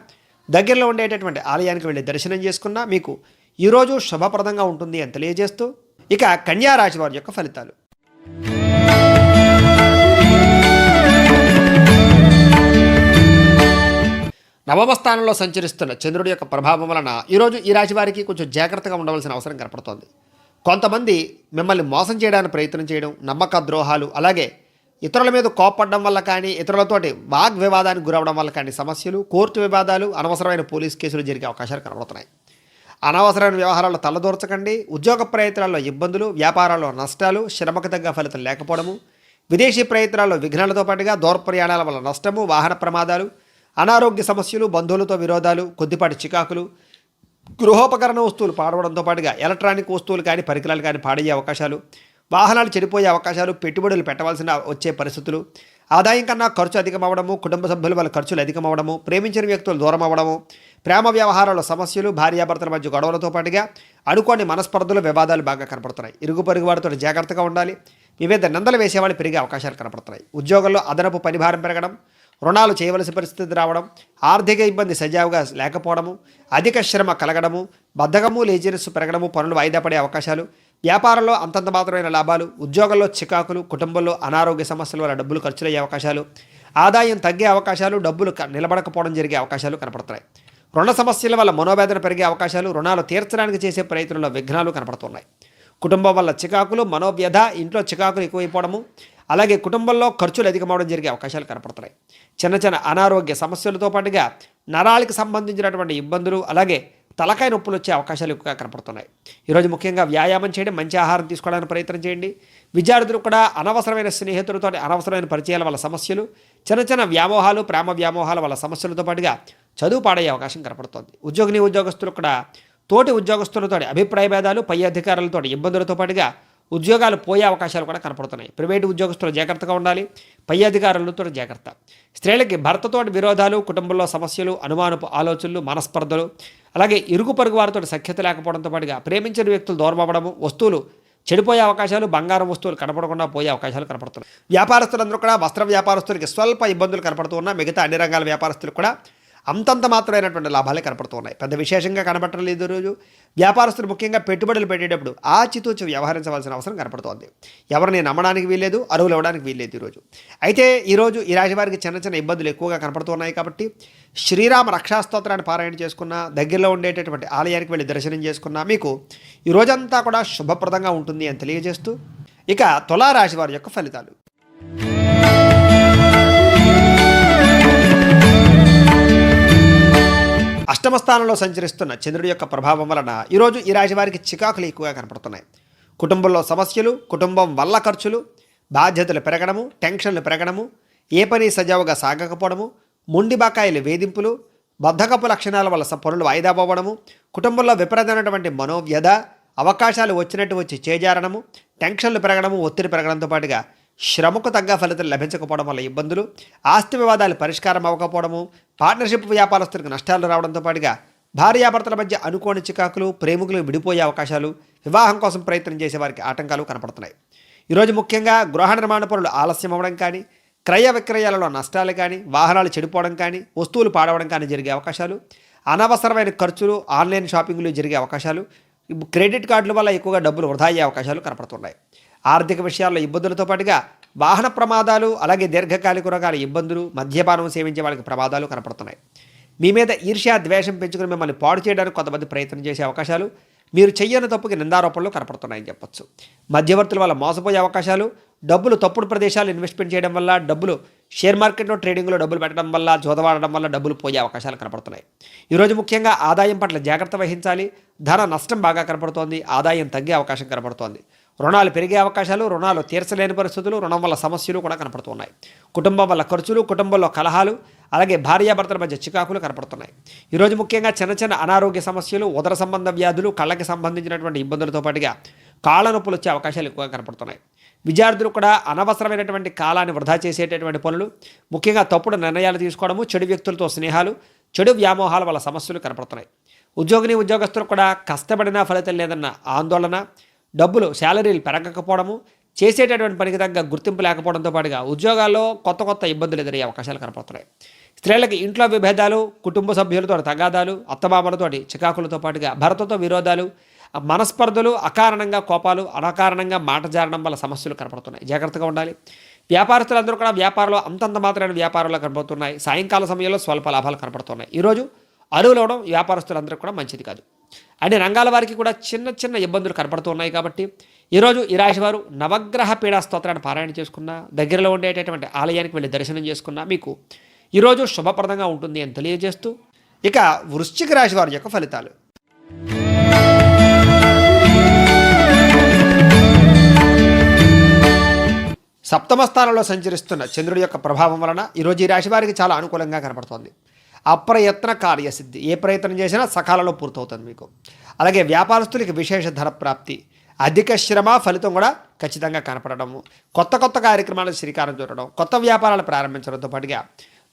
దగ్గరలో ఉండేటటువంటి ఆలయానికి వెళ్ళి దర్శనం చేసుకున్నా మీకు ఈరోజు శుభప్రదంగా ఉంటుంది అని తెలియజేస్తూ, ఇక కన్యా రాశి వారి యొక్క ఫలితాలు. నవమ స్థానంలో సంచరిస్తున్న చంద్రుడి యొక్క ప్రభావం వలన ఈరోజు ఈ రాశి వారికి కొంచెం జాగ్రత్తగా ఉండవలసిన అవసరం కనపడుతోంది. కొంతమంది మిమ్మల్ని మోసం చేయడానికి ప్రయత్నం చేయడం, నమ్మక ద్రోహాలు, అలాగే ఇతరుల మీద కోపపడడం వల్ల కానీ, ఇతరులతోటి వాగ్వివాదానికి గురవడం వల్ల కానీ సమస్యలు, కోర్టు వివాదాలు, అనవసరమైన పోలీస్ కేసులు జరిగే అవకాశాలు కనబడుతున్నాయి. అనవసరమైన వ్యవహారాల్లో తలదూర్చకండి. ఉద్యోగ ప్రయత్నాల్లో ఇబ్బందులు, వ్యాపారాల్లో నష్టాలు, శ్రమకు తగ్గ ఫలితం లేకపోవడము, విదేశీ ప్రయత్నాల్లో విఘ్నాలతో పాటుగా దూర ప్రయాణాల వల్ల నష్టము, వాహన ప్రమాదాలు, అనారోగ్య సమస్యలు, బంధువులతో విరోధాలు, కొద్దిపాటి చికాకులు, గృహోపకరణ వస్తువులు పాడవడంతో పాటుగా ఎలక్ట్రానిక్ వస్తువులు కానీ, పరికరాలు కానీ పాడయ్యే అవకాశాలు, వాహనాలు చెడిపోయే అవకాశాలు, పెట్టుబడులు పెట్టవలసిన వచ్చే పరిస్థితులు, ఆదాయం కన్నా ఖర్చు అధికమవడము, కుటుంబ సభ్యుల వల్ల ఖర్చులు అధికమవడము, ప్రేమించిన వ్యక్తులు దూరం అవ్వడము, ప్రేమ వ్యవహారాల సమస్యలు, భార్యాభర్తల మధ్య గొడవలతో పాటుగా అనుకోని మనస్పర్ధలు, వివాదాలు బాగా కనపడుతున్నాయి. ఇరుగు పొరుగు వారితో జాగ్రత్తగా ఉండాలి. మీ మీద నిందలు వేసేవాళ్ళు పెరిగే అవకాశాలు కనపడుతున్నాయి. ఉద్యోగంలో అదనపు పనిభారం పెరగడం, రుణాలు చేయవలసిన పరిస్థితి రావడం, ఆర్థిక ఇబ్బంది సజావుగా లేకపోవడము, అధిక శ్రమ కలగడము, బద్ధకము, లేజినెస్ పెరగడము, పనులు వాయిదా పడే అవకాశాలు, వ్యాపారంలో అంతంత మాత్రమైన లాభాలు, ఉద్యోగంలో చికాకులు, కుటుంబంలో అనారోగ్య సమస్యల వల్ల డబ్బులు ఖర్చులయ్యే అవకాశాలు, ఆదాయం తగ్గే అవకాశాలు, డబ్బులు నిలబడకపోవడం జరిగే అవకాశాలు కనపడుతున్నాయి. రుణ సమస్యల వల్ల మనోవేదన పెరిగే అవకాశాలు, రుణాలు తీర్చడానికి చేసే ప్రయత్నంలో విఘ్నాలు కనపడుతున్నాయి. కుటుంబం వల్ల చికాకులు, మనోవ్యధ, ఇంట్లో చికాకులు ఎక్కువైపోవడము, అలాగే కుటుంబంలో ఖర్చులు అధికమవడం జరిగే అవకాశాలు కనపడుతున్నాయి. చిన్న చిన్న అనారోగ్య సమస్యలతో పాటుగా నరాలకు సంబంధించినటువంటి ఇబ్బందులు, అలాగే తలకాయ నొప్పులు వచ్చే అవకాశాలు ఎక్కువగా కనపడుతున్నాయి. ఈరోజు ముఖ్యంగా వ్యాయామం చేయడం, మంచి ఆహారం తీసుకోవడానికి ప్రయత్నం చేయండి. విద్యార్థులు కూడా అనవసరమైన స్నేహితులతో అనవసరమైన పరిచయాల వల్ల సమస్యలు, చిన్న చిన్న వ్యామోహాలు, ప్రేమ వ్యామోహాల వల్ల సమస్యలతో పాటుగా చదువు పాడయ్యే అవకాశం కనపడుతోంది. ఉద్యోగులు కూడా తోటి ఉద్యోగస్తులతో అభిప్రాయ భేదాలు, పై అధికారులతో ఇబ్బందులతో పాటుగా ఉద్యోగాలు పోయే అవకాశాలు కూడా కనపడుతున్నాయి. ప్రైవేటు ఉద్యోగస్తులు జాగ్రత్తగా ఉండాలి. పై అధికారులతో జాగ్రత్త. స్త్రీలకి భర్తతోటి విరోధాలు, కుటుంబంలో సమస్యలు, అనుమానపు ఆలోచనలు, మనస్పర్ధలు, అలాగే ఇరుగు పొరుగు వారితో సఖ్యత లేకపోవడంతో పాటుగా ప్రేమించిన వ్యక్తులు దూరం అవ్వడము, వస్తువులు చెడిపోయే అవకాశాలు, బంగారం వస్తువులు కనపడకుండా పోయే అవకాశాలు కనపడుతున్నాయి. వ్యాపారస్తులందరూ కూడా వస్త్ర వ్యాపారస్తులకి స్వల్ప ఇబ్బందులు కనపడుతూ ఉన్నా, మిగతా అన్ని రంగాల వ్యాపారస్తులు కూడా అంతంత మాత్రమైనటువంటి లాభాలే కనపడుతూ ఉన్నాయి. పెద్ద విశేషంగా కనపడటం లేదు. రోజు వ్యాపారస్తులు ముఖ్యంగా పెట్టుబడులు పెట్టేటప్పుడు ఆచితూచి వ్యవహరించవలసిన అవసరం కనపడుతోంది. ఎవరిని నమ్మడానికి వీల్లేదు, అరువులు ఇవ్వడానికి వీల్లేదు ఈరోజు. అయితే ఈరోజు ఈ రాశి వారికి చిన్న చిన్న ఇబ్బందులు ఎక్కువగా కనపడుతున్నాయి. కాబట్టి శ్రీరామ రక్షాస్తోత్రాన్ని పారాయణ చేసుకున్న, దగ్గరలో ఉండేటటువంటి ఆలయానికి వెళ్ళి దర్శనం చేసుకున్నా మీకు ఈ రోజంతా కూడా శుభప్రదంగా ఉంటుంది అని తెలియజేస్తూ, ఇక తులారాశి వారి యొక్క ఫలితాలు. అష్టమ స్థానంలో సంచరిస్తున్న చంద్రుడి యొక్క ప్రభావం వలన ఈరోజు ఈ రాశి వారికి చికాకులు ఎక్కువగా కనపడుతున్నాయి. కుటుంబంలో సమస్యలు, కుటుంబం వల్ల ఖర్చులు, బాధ్యతలు పెరగడము, టెన్షన్లు పెరగడము, ఏ పని సజావుగా సాగకపోవడము, మొండి బకాయిలు వేధింపులు, బద్ధకపు లక్షణాల వల్ల పనులు వాయిదా పోవడము, కుటుంబంలో విపరీతమైనటువంటి మనోవ్యధ, అవకాశాలు వచ్చినట్టు వచ్చి చేజారడము, టెన్షన్లు పెరగడము, ఒత్తిడి పెరగడంతో పాటుగా శ్రమకు తగ్గ ఫలితం లభించకపోవడం వల్ల ఇబ్బందులు, ఆస్తి వివాదాలు పరిష్కారం అవ్వకపోవడము, పార్ట్నర్షిప్ వ్యాపారస్తులకు నష్టాలు రావడంతో పాటుగా భార్యాభర్తల మధ్య అనుకోని చికాకులు, ప్రేమికులు విడిపోయే అవకాశాలు, వివాహం కోసం ప్రయత్నం చేసే వారికి ఆటంకాలు కనపడుతున్నాయి. ఈరోజు ముఖ్యంగా గృహ నిర్మాణ పనులు ఆలస్యం అవ్వడం కానీ, క్రయ విక్రయాలలో నష్టాలు కానీ, వాహనాలు చెడిపోవడం కానీ, వస్తువులు పాడవడం కానీ జరిగే అవకాశాలు, అనవసరమైన ఖర్చులు, ఆన్లైన్ షాపింగ్లు జరిగే అవకాశాలు, క్రెడిట్ కార్డుల వల్ల ఎక్కువగా డబ్బులు వృధా అయ్యే అవకాశాలు కనపడుతున్నాయి. ఆర్థిక విషయాల్లో ఇబ్బందులతో పాటుగా వాహన ప్రమాదాలు, అలాగే దీర్ఘకాలిక రోగాల ఇబ్బందులు, మద్యపానం సేవించే వాళ్ళకి ప్రమాదాలు కనపడుతున్నాయి. మీ మీద ఈర్ష్య, ద్వేషం పెంచుకుని మిమ్మల్ని పాడు చేయడానికి కొంతమంది ప్రయత్నం చేసే అవకాశాలు, మీరు చెయ్యని తప్పుకి నిందారోపణలు కనపడుతున్నాయని చెప్పొచ్చు. మధ్యవర్తుల వల్ల మోసపోయే అవకాశాలు, డబ్బులు తప్పుడు ప్రదేశాలు ఇన్వెస్ట్మెంట్ చేయడం వల్ల, డబ్బులు షేర్ మార్కెట్లో ట్రేడింగ్లో డబ్బులు పెట్టడం వల్ల, జోదవాడడం వల్ల డబ్బులు పోయే అవకాశాలు కనపడుతున్నాయి. ఈరోజు ముఖ్యంగా ఆదాయం పట్ల జాగ్రత్త వహించాలి. ధన నష్టం బాగా కనపడుతోంది, ఆదాయం తగ్గే అవకాశం కనపడుతోంది. రుణాలు పెరిగే అవకాశాలు, రుణాలు తీర్చలేని పరిస్థితులు, రుణం వల్ల సమస్యలు కూడా కనపడుతున్నాయి. కుటుంబం వల్ల ఖర్చులు, కుటుంబంలో కలహాలు, అలాగే భార్యాభర్తల మధ్య చికాకులు కనపడుతున్నాయి. ఈరోజు ముఖ్యంగా చిన్న చిన్న అనారోగ్య సమస్యలు, ఉదర సంబంధ వ్యాధులు, కళ్ళకి సంబంధించినటువంటి ఇబ్బందులతో పాటుగా కాళ్ళ నొప్పులు వచ్చే అవకాశాలు ఎక్కువగా కనపడుతున్నాయి. విద్యార్థులు కూడా అనవసరమైనటువంటి కాలాన్ని వృధా చేసేటటువంటి పనులు, ముఖ్యంగా తప్పుడు నిర్ణయాలు తీసుకోవడము, చెడు వ్యక్తులతో స్నేహాలు, చెడు వ్యామోహాల వల్ల సమస్యలు కనపడుతున్నాయి. ఉద్యోగస్తులు కూడా కష్టపడినా ఫలితం లేదన్న ఆందోళన, డబ్బులు శాలరీలు పెరగకపోవడము, చేసేటటువంటి పనికి తగ్గ గుర్తింపు లేకపోవడంతో పాటుగా ఉద్యోగాల్లో కొత్త ఇబ్బందులు ఎదురయ్యే అవకాశాలు కనపడుతున్నాయి. స్త్రీలకి ఇంట్లో విభేదాలు, కుటుంబ సభ్యులతో తగాదాలు, అత్తమామలతోటి చికాకులతో పాటుగా భర్తతో విరోధాలు, మనస్పర్ధలు, అకారణంగా కోపాలు, అనకారణంగా మాట జారడం వల్ల సమస్యలు కనపడుతున్నాయి. జాగ్రత్తగా ఉండాలి. వ్యాపారస్తులందరూ కూడా వ్యాపారంలో అంతంత మాత్రమైన వ్యాపారాలు కనపడుతున్నాయి. సాయంకాల సమయంలో స్వల్ప లాభాలు కనపడుతున్నాయి. ఈరోజు అరువులవడం వ్యాపారస్తులందరూ కూడా మంచిది కాదు. అన్ని రంగాల వారికి కూడా చిన్న ఇబ్బందులు కనపడుతున్నాయి. కాబట్టి ఈరోజు ఈ రాశి వారు నవగ్రహ పీడా స్తోత్రాన్ని పారాయణ చేసుకున్నా, దగ్గరలో ఉండేటటువంటి ఆలయానికి వెళ్ళి దర్శనం చేసుకున్నా మీకు ఈరోజు శుభప్రదంగా ఉంటుంది అని తెలియజేస్తూ, ఇక వృశ్చిక రాశి వారి యొక్క ఫలితాలు. సప్తమ స్థానంలో సంచరిస్తున్న చంద్రుడి యొక్క ప్రభావం వలన ఈరోజు ఈ రాశి వారికి చాలా అనుకూలంగా కనపడుతోంది. అప్రయత్న కార్యసిద్ధి, ఏ ప్రయత్నం చేసినా సకాలంలో పూర్తవుతుంది మీకు. అలాగే వ్యాపారస్తులకి విశేష ధన ప్రాప్తి, అధిక శ్రమ ఫలితం కూడా ఖచ్చితంగా కనపడము, కొత్త కార్యక్రమాలకు శ్రీకారం చుట్టడం, కొత్త వ్యాపారాలు ప్రారంభించడంతో పాటుగా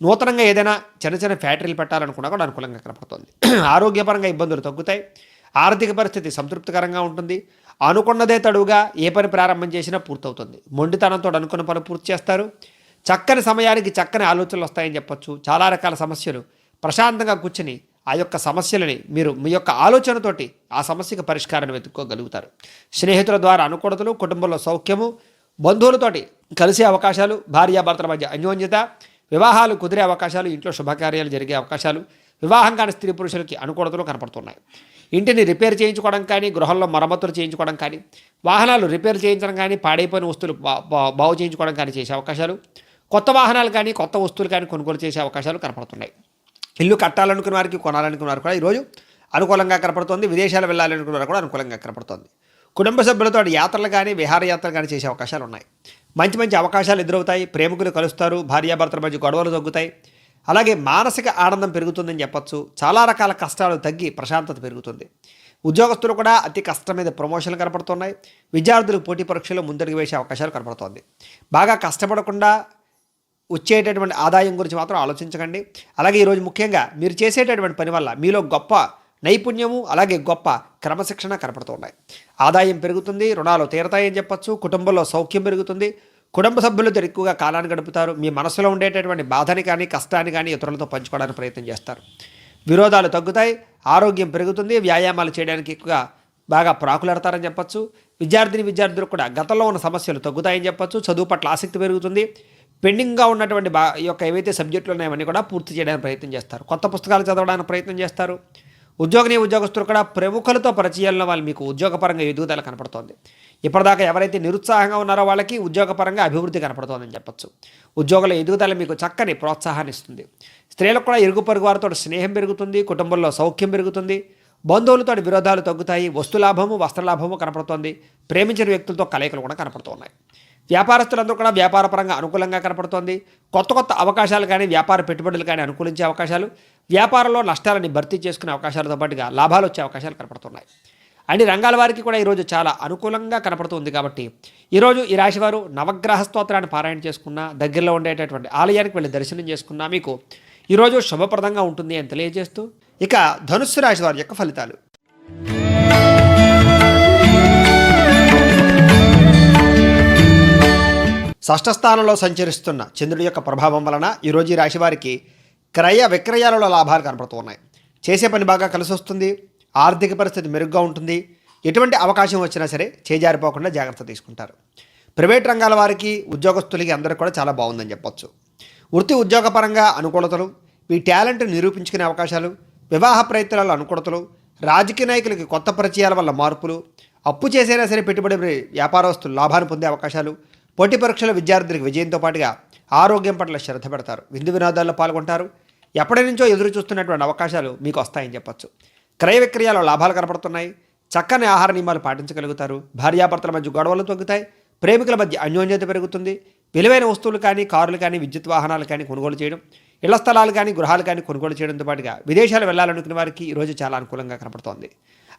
నూతనంగా ఏదైనా చిన్న ఫ్యాక్టరీలు పెట్టాలనుకున్నా కూడా అనుకూలంగా కనపడుతుంది. ఆరోగ్యపరంగా ఇబ్బందులు తగ్గుతాయి. ఆర్థిక పరిస్థితి సంతృప్తికరంగా ఉంటుంది. అనుకున్నదే తడువుగా ఏ పని ప్రారంభం చేసినా పూర్తవుతుంది. మొండితనంతో అనుకున్న పని పూర్తి చేస్తారు. చక్కని సమయానికి చక్కని ఆలోచనలు వస్తాయని చెప్పొచ్చు. చాలా రకాల సమస్యలు ప్రశాంతంగా కూర్చుని ఆ యొక్క సమస్యలని మీరు మీ యొక్క ఆలోచనతోటి ఆ సమస్యకు పరిష్కారాన్ని వెతుక్కోగలుగుతారు. స్నేహితుల ద్వారా అనుకూలతలు, కుటుంబంలో సౌఖ్యము, బంధువులతోటి కలిసే అవకాశాలు, భార్యాభర్తల మధ్య అన్యోన్యత, వివాహాలు కుదిరే అవకాశాలు, ఇంట్లో శుభకార్యాలు జరిగే అవకాశాలు, వివాహం కాని స్త్రీ పురుషులకి అనుకూలతలు కనపడుతున్నాయి. ఇంటిని రిపేర్ చేయించుకోవడం కానీ, గృహంలో మరమ్మతులు చేయించుకోవడం కానీ, వాహనాలు రిపేర్ చేయించడం కానీ, పాడైపోయిన వస్తువులు బాగు చేయించుకోవడం కానీ చేసే అవకాశాలు, కొత్త వాహనాలు కానీ కొత్త వస్తువులు కానీ కొనుగోలు చేసే అవకాశాలు కనపడుతున్నాయి. ఇల్లు కట్టాలనుకున్న వారికి, కొనాలనుకున్న వారు కూడా ఈరోజు అనుకూలంగా కనపడుతుంది. విదేశాలు వెళ్ళాలనుకున్న వారు కూడా అనుకూలంగా కనపడుతుంది. కుటుంబ సభ్యులతో యాత్రలు కానీ, విహారయాత్రలు కానీ చేసే అవకాశాలు ఉన్నాయి. మంచి అవకాశాలు ఎదురవుతాయి. ప్రేమికులు కలుస్తారు. భార్యాభర్తల మధ్య గొడవలు తగ్గుతాయి. అలాగే మానసిక ఆనందం పెరుగుతుందని చెప్పచ్చు. చాలా రకాల కష్టాలు తగ్గి ప్రశాంతత పెరుగుతుంది. ఉద్యోగస్తులు కూడా అతి కష్టం మీద ప్రమోషన్లు కనపడుతున్నాయి. విద్యార్థులు పోటీ పరీక్షల్లో ముందడుగు వేసే అవకాశాలు కనపడుతోంది. బాగా కష్టపడకుండా వచ్చేటటువంటి ఆదాయం గురించి మాత్రం ఆలోచించకండి. అలాగే ఈరోజు ముఖ్యంగా మీరు చేసేటటువంటి పని వల్ల మీలో గొప్ప నైపుణ్యము, అలాగే గొప్ప క్రమశిక్షణ కనపడుతున్నాయి. ఆదాయం పెరుగుతుంది. రుణాలు తీరతాయని చెప్పచ్చు. కుటుంబంలో సౌఖ్యం పెరుగుతుంది. కుటుంబ సభ్యులతో ఎక్కువగా కాలాన్ని గడుపుతారు. మీ మనసులో ఉండేటటువంటి బాధని కానీ, కష్టాన్ని కానీ ఇతరులతో పంచుకోవడానికి ప్రయత్నం చేస్తారు. విరోధాలు తగ్గుతాయి. ఆరోగ్యం పెరుగుతుంది. వ్యాయామాలు చేయడానికి ఎక్కువగా బాగా ప్రాకులాడతారని చెప్పచ్చు. విద్యార్థులు కూడా గతంలో ఉన్న సమస్యలు తగ్గుతాయని చెప్పచ్చు. చదువు పట్ల ఆసక్తి పెరుగుతుంది. పెండింగ్గా ఉన్నటువంటి ఈ యొక్క ఏవైతే సబ్జెక్టులు ఉన్నాయో కూడా పూర్తి చేయడానికి ప్రయత్నం చేస్తారు. కొత్త పుస్తకాలు చదవడానికి ప్రయత్నం చేస్తారు. ఉద్యోగస్తులు కూడా ప్రముఖులతో పరిచయాల్లో వాళ్ళు మీకు ఉద్యోగపరంగా ఎదుగుదల కనపడుతోంది. ఇప్పటిదాకా ఎవరైతే నిరుత్సాహంగా ఉన్నారో వాళ్ళకి ఉద్యోగపరంగా అభివృద్ధి కనపడుతోందని చెప్పచ్చు. ఉద్యోగుల ఎదుగుదల మీకు చక్కని ప్రోత్సాహాన్ని ఇస్తుంది. స్త్రీలకు కూడా ఇరుగు పొరుగు వారితో స్నేహం పెరుగుతుంది. కుటుంబంలో సౌఖ్యం పెరుగుతుంది. బంధువులతో విరోధాలు తగ్గుతాయి. వస్తులాభము, వస్త్రలాభము కనపడుతోంది. ప్రేమించిన వ్యక్తులతో కలయికలు కూడా కనపడుతున్నాయి. వ్యాపారస్తులందరూ కూడా వ్యాపారపరంగా అనుకూలంగా కనపడుతోంది. కొత్త అవకాశాలు కానీ, వ్యాపార పెట్టుబడులు కానీ అనుకూలించే అవకాశాలు, వ్యాపారంలో నష్టాలని భర్తీ చేసుకునే అవకాశాలతో పాటుగా లాభాలు వచ్చే అవకాశాలు కనపడుతున్నాయి. అన్ని రంగాల వారికి కూడా ఈరోజు చాలా అనుకూలంగా కనపడుతుంది. కాబట్టి ఈరోజు ఈ రాశివారు నవగ్రహ స్తోత్రాన్ని పారాయణ చేసుకున్నా, దగ్గరలో ఉండేటటువంటి ఆలయానికి వెళ్ళి దర్శనం చేసుకున్నా మీకు ఈరోజు శుభప్రదంగా ఉంటుంది అని తెలియజేస్తూ, ఇక ధనుస్సు రాశి వారి యొక్క ఫలితాలు. షష్ఠ స్థానంలో సంచరిస్తున్న చంద్రుడి యొక్క ప్రభావం వలన ఈరోజు ఈ రాశి వారికి క్రయ విక్రయాలలో లాభాలు కనపడుతున్నాయి. చేసే పని బాగా కలిసి వస్తుంది. ఆర్థిక పరిస్థితి మెరుగ్గా ఉంటుంది. ఎటువంటి అవకాశం వచ్చినా సరే చేజారిపోకుండా జాగ్రత్త తీసుకుంటారు. ప్రైవేట్ రంగాల వారికి, ఉద్యోగస్తులకి అందరికీ కూడా చాలా బాగుందని చెప్పొచ్చు. వృత్తి ఉద్యోగపరంగా అనుకూలతలు, మీ టాలెంట్ నిరూపించుకునే అవకాశాలు, వివాహ ప్రయత్నాల అనుకూలతలు, రాజకీయ నాయకులకి కొత్త పరిచయాల వల్ల మార్పులు, అప్పు చేసైనా సరే పెట్టుబడి వ్యాపారస్తులు లాభాన్ని పొందే అవకాశాలు, పోటీ పరీక్షల విద్యార్థులకు విజయంతో పాటుగా ఆరోగ్యం పట్ల శ్రద్ధ పెడతారు. విందు వినోదాల్లో పాల్గొంటారు. ఎప్పటి నుంచో ఎదురు చూస్తున్నటువంటి అవకాశాలు మీకు వస్తాయని చెప్పొచ్చు. క్రయ విక్రయాల్లో లాభాలు కనపడుతున్నాయి. చక్కని ఆహార నియమాలు పాటించగలుగుతారు. భార్యాభర్తల మధ్య గొడవలు తగ్గుతాయి. ప్రేమికుల మధ్య అన్యోన్యత పెరుగుతుంది. విలువైన వస్తువులు కానీ, కారులు కానీ, విద్యుత్ వాహనాలు కానీ కొనుగోలు చేయడం, ఇళ్ల స్థలాలు కానీ, గృహాలు కానీ కొనుగోలు చేయడంతో పాటుగా విదేశాలు వెళ్ళాలనుకునే వారికి ఈరోజు చాలా అనుకూలంగా కనపడుతోంది.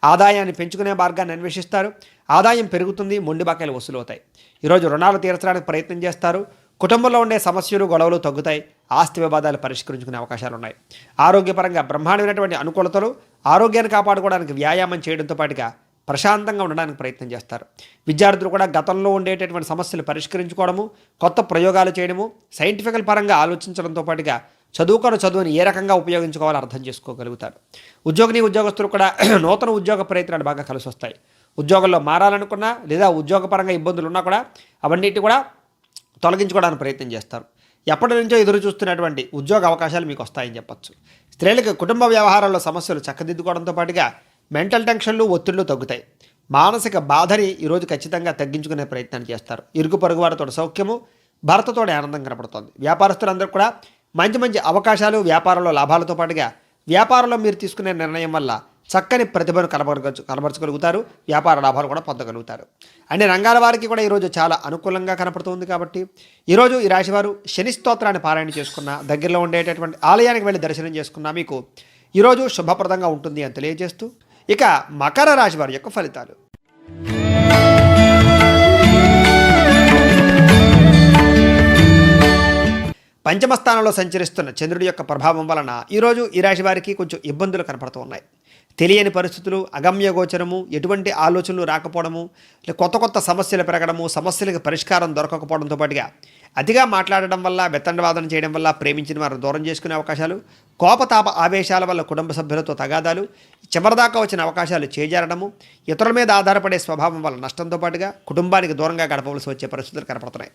ఆదాయాన్ని పెంచుకునే మార్గాన్ని అన్వేషిస్తారు. ఆదాయం పెరుగుతుంది, మొండి బకాయిలు వసూలు అవుతాయి. ఈరోజు రుణాలు తీర్చడానికి ప్రయత్నం చేస్తారు. కుటుంబంలో ఉండే సమస్యలు గొడవలు తగ్గుతాయి. ఆస్తి వివాదాలు పరిష్కరించుకునే అవకాశాలు ఉన్నాయి. ఆరోగ్యపరంగా బ్రహ్మాండమైనటువంటి అనుకూలతలు. ఆరోగ్యాన్ని కాపాడుకోవడానికి వ్యాయామం చేయడంతో పాటుగా ప్రశాంతంగా ఉండడానికి ప్రయత్నం చేస్తారు. విద్యార్థులు కూడా గతంలో ఉండేటటువంటి సమస్యలు పరిష్కరించుకోవడము, కొత్త ప్రయోగాలు చేయడము, సైంటిఫికల్ పరంగా ఆలోచించడంతో పాటుగా చదువుని ఏ రకంగా ఉపయోగించుకోవాలో అర్థం చేసుకోగలుగుతారు. ఉద్యోగస్తులు కూడా నూతన ఉద్యోగ ప్రయత్నాలు బాగా కలిసి వస్తాయి. ఉద్యోగంలో మారాలనుకున్నా లేదా ఉద్యోగపరంగా ఇబ్బందులు ఉన్నా కూడా అవన్నిటి కూడా తొలగించుకోవడానికి ప్రయత్నం చేస్తారు. ఎప్పటి నుంచో ఎదురు చూస్తున్నటువంటి ఉద్యోగ అవకాశాలు మీకు వస్తాయని చెప్పొచ్చు. స్త్రీలకు కుటుంబ వ్యవహారాల్లో సమస్యలు చక్కదిద్దుకోవడంతో పాటుగా మెంటల్ టెన్షన్లు, ఒత్తిళ్లు తగ్గుతాయి. మానసిక బాధని ఈరోజు ఖచ్చితంగా తగ్గించుకునే ప్రయత్నం చేస్తారు. ఇరుగు పొరుగు వారితో సౌఖ్యము, భర్తతో ఆనందం కనపడుతుంది. వ్యాపారస్తులందరూ కూడా మంచి అవకాశాలు, వ్యాపారంలో లాభాలతో పాటుగా వ్యాపారంలో మీరు తీసుకునే నిర్ణయం వల్ల చక్కని ప్రతిభను కనబరచగలుగుతారు. వ్యాపార లాభాలు కూడా పొందగలుగుతారు. అన్ని రంగాల వారికి కూడా ఈరోజు చాలా అనుకూలంగా కనపడుతుంది. కాబట్టి ఈరోజు ఈ రాశివారు శని స్తోత్రాన్ని పారాయణ చేసుకున్న, దగ్గరలో ఉండేటటువంటి ఆలయానికి వెళ్ళి దర్శనం చేసుకున్న మీకు ఈరోజు శుభప్రదంగా ఉంటుంది అని తెలియజేస్తూ, ఇక మకర రాశి వారి యొక్క ఫలితాలు. పంచమ స్థానంలో సంచరిస్తున్న చంద్రుడి యొక్క ప్రభావం వలన ఈరోజు ఈ రాశి వారికి కొంచెం ఇబ్బందులు కనపడుతూ ఉన్నాయి. తెలియని పరిస్థితులు, అగమ్య గోచరము, ఎటువంటి ఆలోచనలు రాకపోవడము, కొత్త సమస్యలు పెరగడము, సమస్యలకు పరిష్కారం దొరకకపోవడంతో పాటుగా అతిగా మాట్లాడడం వల్ల, వెత్తండవాదన చేయడం వల్ల ప్రేమించిన వారిని దూరం చేసుకునే అవకాశాలు, కోపతాప ఆవేశాల వల్ల కుటుంబ సభ్యులతో తగాదాలు, చివరిదాకా వచ్చిన అవకాశాలు చేజారడము, ఇతరుల మీద ఆధారపడే స్వభావం వల్ల నష్టంతో పాటుగా కుటుంబానికి దూరంగా గడపవలసి వచ్చే పరిస్థితులు కనపడుతున్నాయి.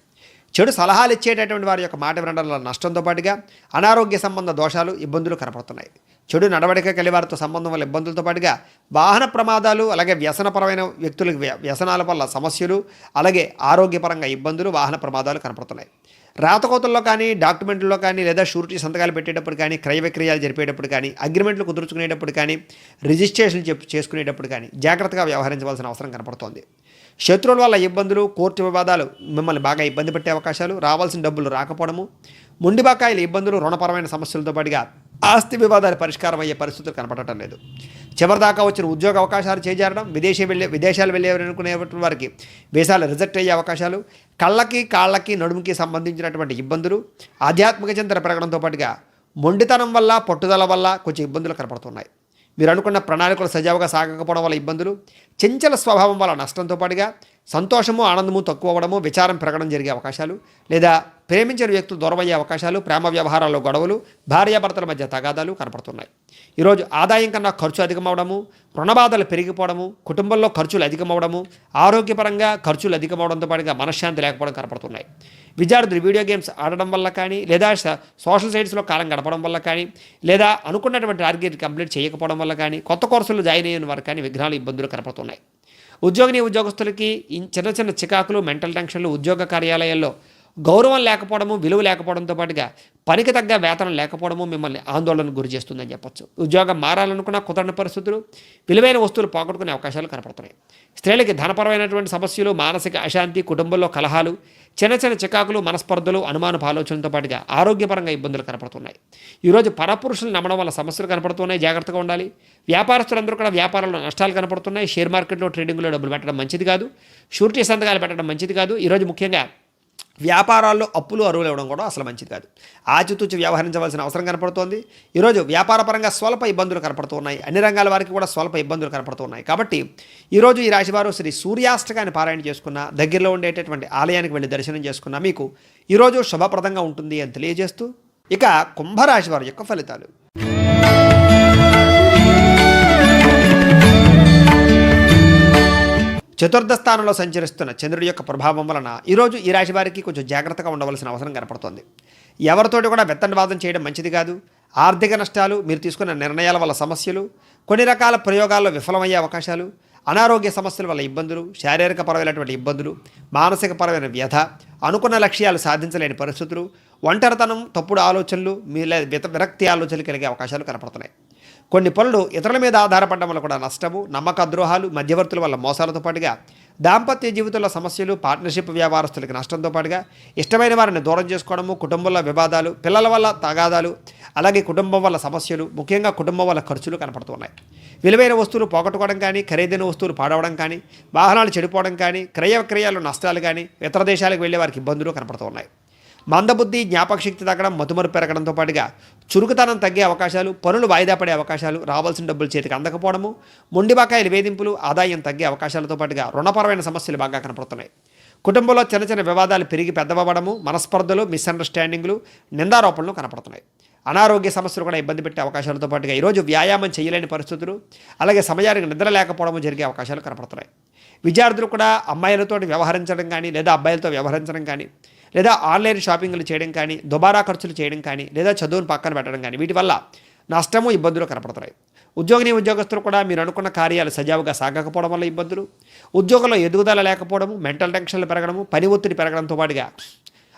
చెడు సలహాలు ఇచ్చేటటువంటి వారి యొక్క మాట వినడం వల్ల నష్టంతో పాటుగా అనారోగ్య సంబంధ దోషాలు, ఇబ్బందులు కనపడుతున్నాయి. చెడు నడవడిక కలిగి వారితో సంబంధం వల్ల ఇబ్బందులతో పాటుగా వాహన ప్రమాదాలు, అలాగే వ్యసనపరమైన వ్యక్తులకు వ్యసనాల వల్ల సమస్యలు, అలాగే ఆరోగ్యపరంగా ఇబ్బందులు, వాహన ప్రమాదాలు కనపడుతున్నాయి. రాతకోతల్లో కానీ, డాక్యుమెంట్లో కానీ, లేదా షూరిటీ సంతకాలు పెట్టేటప్పుడు కానీ, క్రయ విక్రయాలు జరిపేటప్పుడు కానీ, అగ్రిమెంట్లు కుదుర్చుకునేటప్పుడు కానీ, రిజిస్ట్రేషన్ చేసుకునేటప్పుడు కానీ జాగ్రత్తగా వ్యవహరించవలసిన అవసరం కనపడుతోంది. శత్రువుల వల్ల ఇబ్బందులు, కోర్టు వివాదాలు మిమ్మల్ని బాగా ఇబ్బంది పెట్టే అవకాశాలు, రావాల్సిన డబ్బులు రాకపోవడము, మొండి బకాయిల ఇబ్బందులు, రుణపరమైన సమస్యలతో పాటుగా ఆస్తి వివాదాలు పరిష్కారం అయ్యే పరిస్థితులు కనపడటం లేదు. చివరిదాకా వచ్చిన ఉద్యోగ అవకాశాలు చేజారడం, విదేశాలు వెళ్ళేవారనుకునేటువంటి వారికి వీసాలు రిజెక్ట్ అయ్యే అవకాశాలు, కళ్ళకి, కాళ్ళకి, నడుముకి సంబంధించినటువంటి ఇబ్బందులు, ఆధ్యాత్మిక చింతన పెరగడంతో పాటుగా మొండితనం వల్ల, పట్టుదల వల్ల కొంచెం ఇబ్బందులు కనపడుతున్నాయి. మీరు అనుకున్న ప్రణాళికలు సజావుగా సాగకపోవడం వల్ల ఇబ్బందులు, చంచల స్వభావం వల్ల నష్టంతో పాటుగా సంతోషము, ఆనందము తక్కువ అవ్వడము, విచారం పెరగడం జరిగే అవకాశాలు, లేదా ప్రేమించిన వ్యక్తులు దూరమయ్యే అవకాశాలు, ప్రేమ వ్యవహారాల్లో గొడవలు, భార్యాభర్తల మధ్య తగాదాలు కనపడుతున్నాయి. ఈరోజు ఆదాయం కన్నా ఖర్చు అధికమవడము, రుణబాధలు పెరిగిపోవడము, కుటుంబంలో ఖర్చులు అధికమవడము, ఆరోగ్యపరంగా ఖర్చులు అధికమవడంతో పాటుగా మనశ్శాంతి లేకపోవడం కనపడుతున్నాయి. విద్యార్థులు వీడియో గేమ్స్ ఆడడం వల్ల కానీ, లేదా సోషల్ సైట్స్లో కాలం గడపడం వల్ల కానీ, లేదా అనుకున్నటువంటి టార్గెట్ కంప్లీట్ చేయకపోవడం వల్ల కానీ, కొత్త కోర్సులు జాయిన్ అయిన వారు కానీ విఘ్నాలు, ఇబ్బందులు కనపడుతున్నాయి. ఉద్యోగస్తులకి చిన్న చికాకులు, మెంటల్ టెన్షన్లు, ఉద్యోగ కార్యాలయాల్లో గౌరవం లేకపోవడము, విలువ లేకపోవడంతో పాటుగా పనికి తగ్గ వేతనం లేకపోవడము మిమ్మల్ని ఆందోళనకు గురి చేస్తుందని చెప్పొచ్చు. ఉద్యోగం మారాలనుకున్న కుదరని పరిస్థితులు, విలువైన వస్తువులు పోగొట్టుకునే అవకాశాలు కనపడుతున్నాయి. స్త్రీలకి ధనపరమైనటువంటి సమస్యలు, మానసిక అశాంతి, కుటుంబంలో కలహాలు, చిన్న చికాకులు, మనస్పర్ధలు, అనుమానపు ఆలోచనలతో పాటుగా ఆరోగ్యపరంగా ఇబ్బందులు కనపడుతున్నాయి. ఈరోజు పరపురుషులు నమ్మడం వల్ల సమస్యలు కనపడుతున్నాయి, జాగ్రత్తగా ఉండాలి. వ్యాపారస్తులందరూ కూడా వ్యాపారంలో నష్టాలు కనపడుతున్నాయి. షేర్ మార్కెట్లో, ట్రేడింగ్లో డబ్బులు పెట్టడం మంచిది కాదు. షూరిటీ సంతకాలు పెట్టడం మంచిది కాదు. ఈరోజు ముఖ్యంగా వ్యాపారాల్లో అప్పులు, అరువులు ఇవ్వడం కూడా అసలు మంచిది కాదు. ఆచితూచి వ్యవహరించవలసిన అవసరం కనపడుతోంది. ఈరోజు వ్యాపారపరంగా స్వల్ప ఇబ్బందులు కనపడుతున్నాయి. అన్ని రంగాల వారికి కూడా స్వల్ప ఇబ్బందులు కనపడుతున్నాయి. కాబట్టి ఈరోజు ఈ రాశివారు శ్రీ సూర్యాష్టకాన్ని పారాయణ చేసుకున్న, దగ్గరలో ఉండేటటువంటి ఆలయానికి వెళ్ళి దర్శనం చేసుకున్న మీకు ఈరోజు శుభప్రదంగా ఉంటుంది అని తెలియజేస్తూ, ఇక కుంభరాశి వారి యొక్క ఫలితాలు. చతుర్థ స్థానంలో సంచరిస్తున్న చంద్రుడి యొక్క ప్రభావం వలన ఈరోజు ఈ రాశి వారికి కొంచెం జాగ్రత్తగా ఉండవలసిన అవసరం కనపడుతుంది. ఎవరితోటి కూడా వెత్తండవాదం చేయడం మంచిది కాదు. ఆర్థిక నష్టాలు, మీరు తీసుకున్న నిర్ణయాల వల్ల సమస్యలు, కొన్ని రకాల ప్రయోగాల్లో విఫలమయ్యే అవకాశాలు, అనారోగ్య సమస్యల వల్ల ఇబ్బందులు, శారీరక పరమైనటువంటి ఇబ్బందులు, మానసిక పరమైన వ్యధ, అనుకున్న లక్ష్యాలు సాధించలేని పరిస్థితులు, ఒంటరితనం, తప్పుడు ఆలోచనలు, విరక్తి ఆలోచనలు కలిగే అవకాశాలు కనపడుతున్నాయి. కొన్ని పనులు ఇతరుల మీద ఆధారపడడం వల్ల కూడా నష్టము, నమ్మక ద్రోహాలు, మధ్యవర్తుల వల్ల మోసాలతో పాటుగా దాంపత్య జీవితంలో సమస్యలు, పార్ట్నర్షిప్ వ్యవహారస్తులకి నష్టంతో పాటుగా ఇష్టమైన వారిని దూరం చేసుకోవడము, కుటుంబంలో వివాదాలు, పిల్లల వల్ల తగాదాలు, అలాగే కుటుంబం వల్ల సమస్యలు, ముఖ్యంగా కుటుంబం వల్ల ఖర్చులు కనపడుతున్నాయి. విలువైన వస్తువులు పోగొట్టుకోవడం కానీ, ఖరీదైన వస్తువులు పాడవడం కానీ, వాహనాలు చెడిపోవడం కానీ, క్రయ విక్రయాలు నష్టాలు కానీ, ఇతర దేశాలకు వెళ్ళే వారికి ఇబ్బందులు కనపడుతున్నాయి. మందబుద్ధి, జ్ఞాపకశక్తి తగ్గడం, మతుమరుపు పెరగడంతో పాటుగా చురుకుతనం తగ్గే అవకాశాలు, పనులు వాయిదా పడే అవకాశాలు, రావాల్సిన డబ్బులు చేతికి అందకపోవడము, మొండి బకాయిల వేధింపులు, ఆదాయం తగ్గే అవకాశాలతో పాటుగా రుణపరమైన సమస్యలు బాగా కనపడుతున్నాయి. కుటుంబంలో చిన్న చిన్న వివాదాలు పెరిగి పెద్దవడము, మనస్పర్ధలు, మిస్అండర్స్టాండింగ్లు, నిందారోపణలు కనపడుతున్నాయి. అనారోగ్య సమస్యలు కూడా ఇబ్బంది పెట్టే అవకాశాలతో పాటుగా ఈరోజు వ్యాయామం చేయలేని పరిస్థితులు, అలాగే సమయానికి నిద్ర లేకపోవడం జరిగే అవకాశాలు కనపడుతున్నాయి. విద్యార్థులు కూడా అమ్మాయిలతో వ్యవహరించడం కానీ, లేదా అబ్బాయిలతో వ్యవహరించడం కానీ, లేదా ఆన్లైన్ షాపింగ్లు చేయడం కానీ, దుబారా ఖర్చులు చేయడం కానీ, లేదా చదువును పక్కన పెట్టడం కానీ, వీటి వల్ల నష్టము, ఇబ్బందులు కనపడుతున్నాయి. ఉద్యోగస్తులు కూడా మీరు అనుకున్న కార్యాలు సజావుగా సాగకపోవడం వల్ల ఇబ్బందులు, ఉద్యోగంలో ఎదుగుదల లేకపోవడము, మెంటల్ టెన్షన్లు పెరగడము, పని ఒత్తిడి పెరగడంతో పాటుగా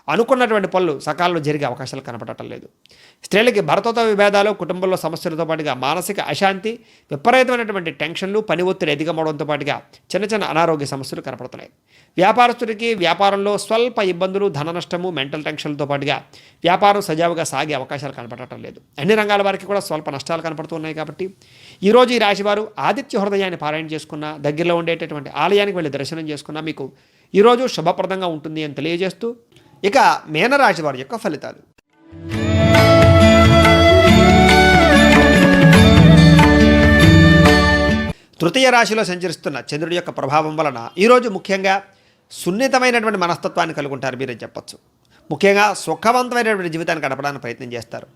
అనుకున్నటువంటి పనులు సకాలంలో జరిగే అవకాశాలు కనపడటం లేదు. స్త్రీలకి భర్తతో విభేదాలు, కుటుంబంలో సమస్యలతో పాటుగా మానసిక అశాంతి, విపరీతమైనటువంటి టెన్షన్లు, పని ఒత్తిడి అధికమవడంతో పాటుగా చిన్న చిన్న అనారోగ్య సమస్యలు కనపడుతున్నాయి. వ్యాపారస్తుడికి వ్యాపారంలో స్వల్ప ఇబ్బందులు, ధన నష్టము, మెంటల్ టెన్షన్లతో పాటుగా వ్యాపారం సజావుగా సాగే అవకాశాలు కనపడటం లేదు. అన్ని రంగాల వారికి కూడా స్వల్ప నష్టాలు కనపడుతున్నాయి. కాబట్టి ఈరోజు ఈ రాశివారు ఆదిత్య హృదయాన్ని పారాయణ చేసుకున్న, దగ్గరలో ఉండేటటువంటి ఆలయానికి వెళ్ళి దర్శనం చేసుకున్న మీకు ఈరోజు శుభప్రదంగా ఉంటుంది అని తెలియజేస్తూ, ఇక మీనరాశి వారి యొక్క ఫలితాలు. తృతీయ రాశిలో సంచరిస్తున్న చంద్రుడి యొక్క ప్రభావం వలన ఈరోజు ముఖ్యంగా సున్నితమైనటువంటి మనస్తత్వాన్ని కలిగి ఉంటారు మీరే చెప్పచ్చు. ముఖ్యంగా సుఖవంతమైనటువంటి జీవితాన్ని గడపడానికి ప్రయత్నం చేస్తారు.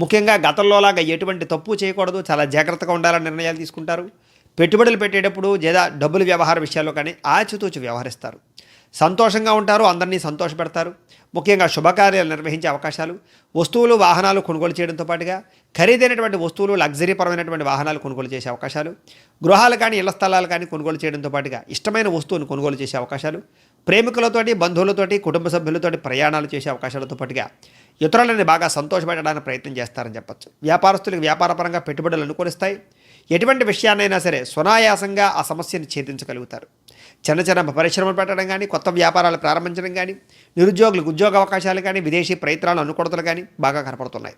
ముఖ్యంగా గతంలోలాగా ఎటువంటి తప్పు చేయకూడదు, చాలా జాగ్రత్తగా ఉండాలని నిర్ణయాలు తీసుకుంటారు. పెట్టుబడులు పెట్టేటప్పుడు లేదా డబ్బుల వ్యవహార విషయాల్లో కానీ ఆచితూచి వ్యవహరిస్తారు. సంతోషంగా ఉంటారు, అందరినీ సంతోషపెడతారు. ముఖ్యంగా శుభకార్యాలు నిర్వహించే అవకాశాలు, వస్తువులు, వాహనాలు కొనుగోలు చేయడంతో పాటుగా ఖరీదైనటువంటి వస్తువులు, లగ్జరీ పరమైనటువంటి వాహనాలు కొనుగోలు చేసే అవకాశాలు, గృహాలు కానీ ఇళ్ల స్థలాలు కానీ కొనుగోలు చేయడంతో పాటుగా ఇష్టమైన వస్తువును కొనుగోలు చేసే అవకాశాలు, ప్రేమికులతోటి, బంధువులతోటి, కుటుంబ సభ్యులతోటి ప్రయాణాలు చేసే అవకాశాలతో పాటుగా ఇతరులని బాగా సంతోషపెట్టడానికి ప్రయత్నం చేస్తారని చెప్పచ్చు. వ్యాపారస్తులకు వ్యాపారపరంగా పెట్టుబడులు అనుకూలిస్తాయి. ఎటువంటి విషయాన్నైనా సరే సునాయాసంగా ఆ సమస్యను ఛేదించగలుగుతారు. చిన్న చిన్న పరిశ్రమలు పెట్టడం కానీ, కొత్త వ్యాపారాలు ప్రారంభించడం కానీ, నిరుద్యోగులకు ఉద్యోగ అవకాశాలు కానీ, విదేశీ ప్రయత్నాలు అనుకూలతలు కానీ బాగా కనపడుతున్నాయి.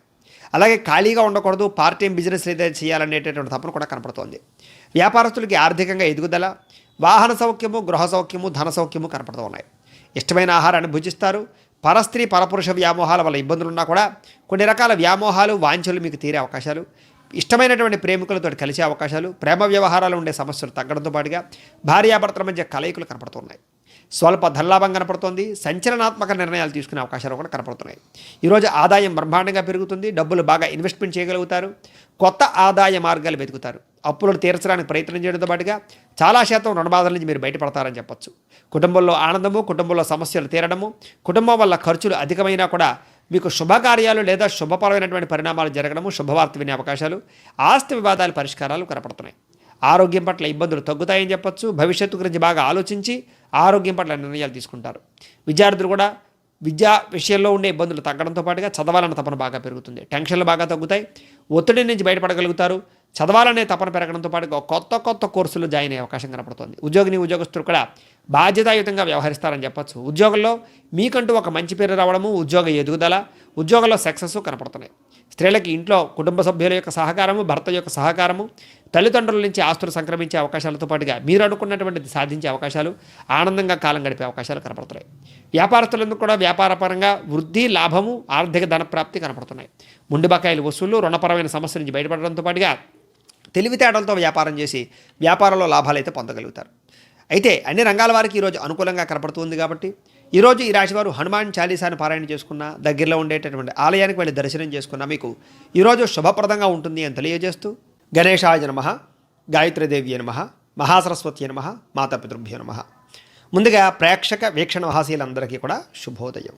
అలాగే ఖాళీగా ఉండకూడదు, పార్ట్ టైం బిజినెస్ ఏదైతే చేయాలనేటటువంటి తపన కూడా కనపడుతోంది. వ్యాపారస్తులకి ఆర్థికంగా ఎదుగుదల, వాహన సౌఖ్యము, గృహ సౌఖ్యము, ధన సౌఖ్యము కనపడుతూ ఉన్నాయి. ఇష్టమైన ఆహారాన్ని భుజిస్తారు. పరస్త్రీ పరపురుష వ్యామోహాల వల్ల ఇబ్బందులున్నా కూడా కొన్ని రకాల వ్యామోహాలు, వాంఛలు మీకు తీరే అవకాశాలు, ఇష్టమైనటువంటి ప్రేమికులతో కలిసే అవకాశాలు, ప్రేమ వ్యవహారాలు ఉండే సమస్యలు తగ్గడంతో పాటుగా భార్యాభర్తల మధ్య కలయికలు కనపడుతున్నాయి. స్వల్ప ధనలాభం కనపడుతోంది. సంచలనాత్మక నిర్ణయాలు తీసుకునే అవకాశాలు కూడా కనపడుతున్నాయి. ఈరోజు ఆదాయం బ్రహ్మాండంగా పెరుగుతుంది. డబ్బులు బాగా ఇన్వెస్ట్మెంట్ చేయగలుగుతారు. కొత్త ఆదాయ మార్గాలు వెతుకుతారు. అప్పులను తీర్చడానికి ప్రయత్నం చేయడంతో పాటుగా చాలా శాతం రుణబాధల నుంచి మీరు బయటపడతారని చెప్పొచ్చు. కుటుంబంలో ఆనందము, కుటుంబంలో సమస్యలు తీరడము, కుటుంబం వల్ల ఖర్చులు అధికమైనా కూడా మీకు శుభకార్యాలు లేదా శుభపరమైనటువంటి పరిణామాలు జరగడము, శుభవార్త వినే అవకాశాలు, ఆస్తి వివాదాల పరిష్కారాలు కనపడుతున్నాయి. ఆరోగ్యం పట్ల ఇబ్బందులు తగ్గుతాయని చెప్పొచ్చు. భవిష్యత్తు గురించి బాగా ఆలోచించి ఆరోగ్యం పట్ల నిర్ణయాలు తీసుకుంటారు. విద్యార్థులు కూడా విద్యా విషయంలో ఉండే ఇబ్బందులు తగ్గడంతో పాటుగా చదవాలన్న తపన బాగా పెరుగుతుంది. టెన్షన్లు బాగా తగ్గుతాయి. ఒత్తిడి నుంచి బయటపడగలుగుతారు. చదవాలనే తపన పెరగడంతో పాటుగా కొత్త కోర్సులు జాయిన్ అయ్యే అవకాశం కనపడుతుంది. ఉద్యోగస్తులు కూడా బాధ్యతాయుతంగా వ్యవహరిస్తారని చెప్పొచ్చు. ఉద్యోగంలో మీకంటూ ఒక మంచి పేరు రావడము, ఉద్యోగ ఎదుగుదల, ఉద్యోగంలో సక్సెస్ కనపడుతున్నాయి. స్త్రీలకి ఇంట్లో కుటుంబ సభ్యుల యొక్క సహకారము, భర్త యొక్క సహకారము, తల్లిదండ్రుల నుంచి ఆస్తులు సంక్రమించే అవకాశాలతో పాటుగా మీరు అనుకున్నటువంటిది సాధించే అవకాశాలు, ఆనందంగా కాలం గడిపే అవకాశాలు కనపడుతున్నాయి. వ్యాపారస్తులందరూ కూడా వ్యాపారపరంగా వృద్ధి, లాభము, ఆర్థిక ధనప్రాప్తి కనపడుతున్నాయి. ముండి బకాయిలు వసూలు, రుణపరమైన సమస్య నుంచి బయటపడడంతో పాటుగా తెలివితేటలతో వ్యాపారం చేసి వ్యాపారంలో లాభాలు అయితే పొందగలుగుతారు. అయితే అన్ని రంగాల వారికి ఈరోజు అనుకూలంగా కనపడుతుంది. కాబట్టి ఈరోజు ఈ రాశివారు హనుమాన్ చాలీసాను పారాయణ చేసుకున్న, దగ్గరలో ఉండేటటువంటి ఆలయానికి వెళ్ళి దర్శనం చేసుకున్న మీకు ఈరోజు శుభప్రదంగా ఉంటుంది అని తెలియజేస్తూ, గణేశాయ నమః, గాయత్రీదేవ్యే నమః, మహాసరస్వత్యే నమః, మాతాపితృభ్యో నమః. ముందుగా ప్రేక్షక వీక్షణ మహాశీలందరికీ కూడా శుభోదయం.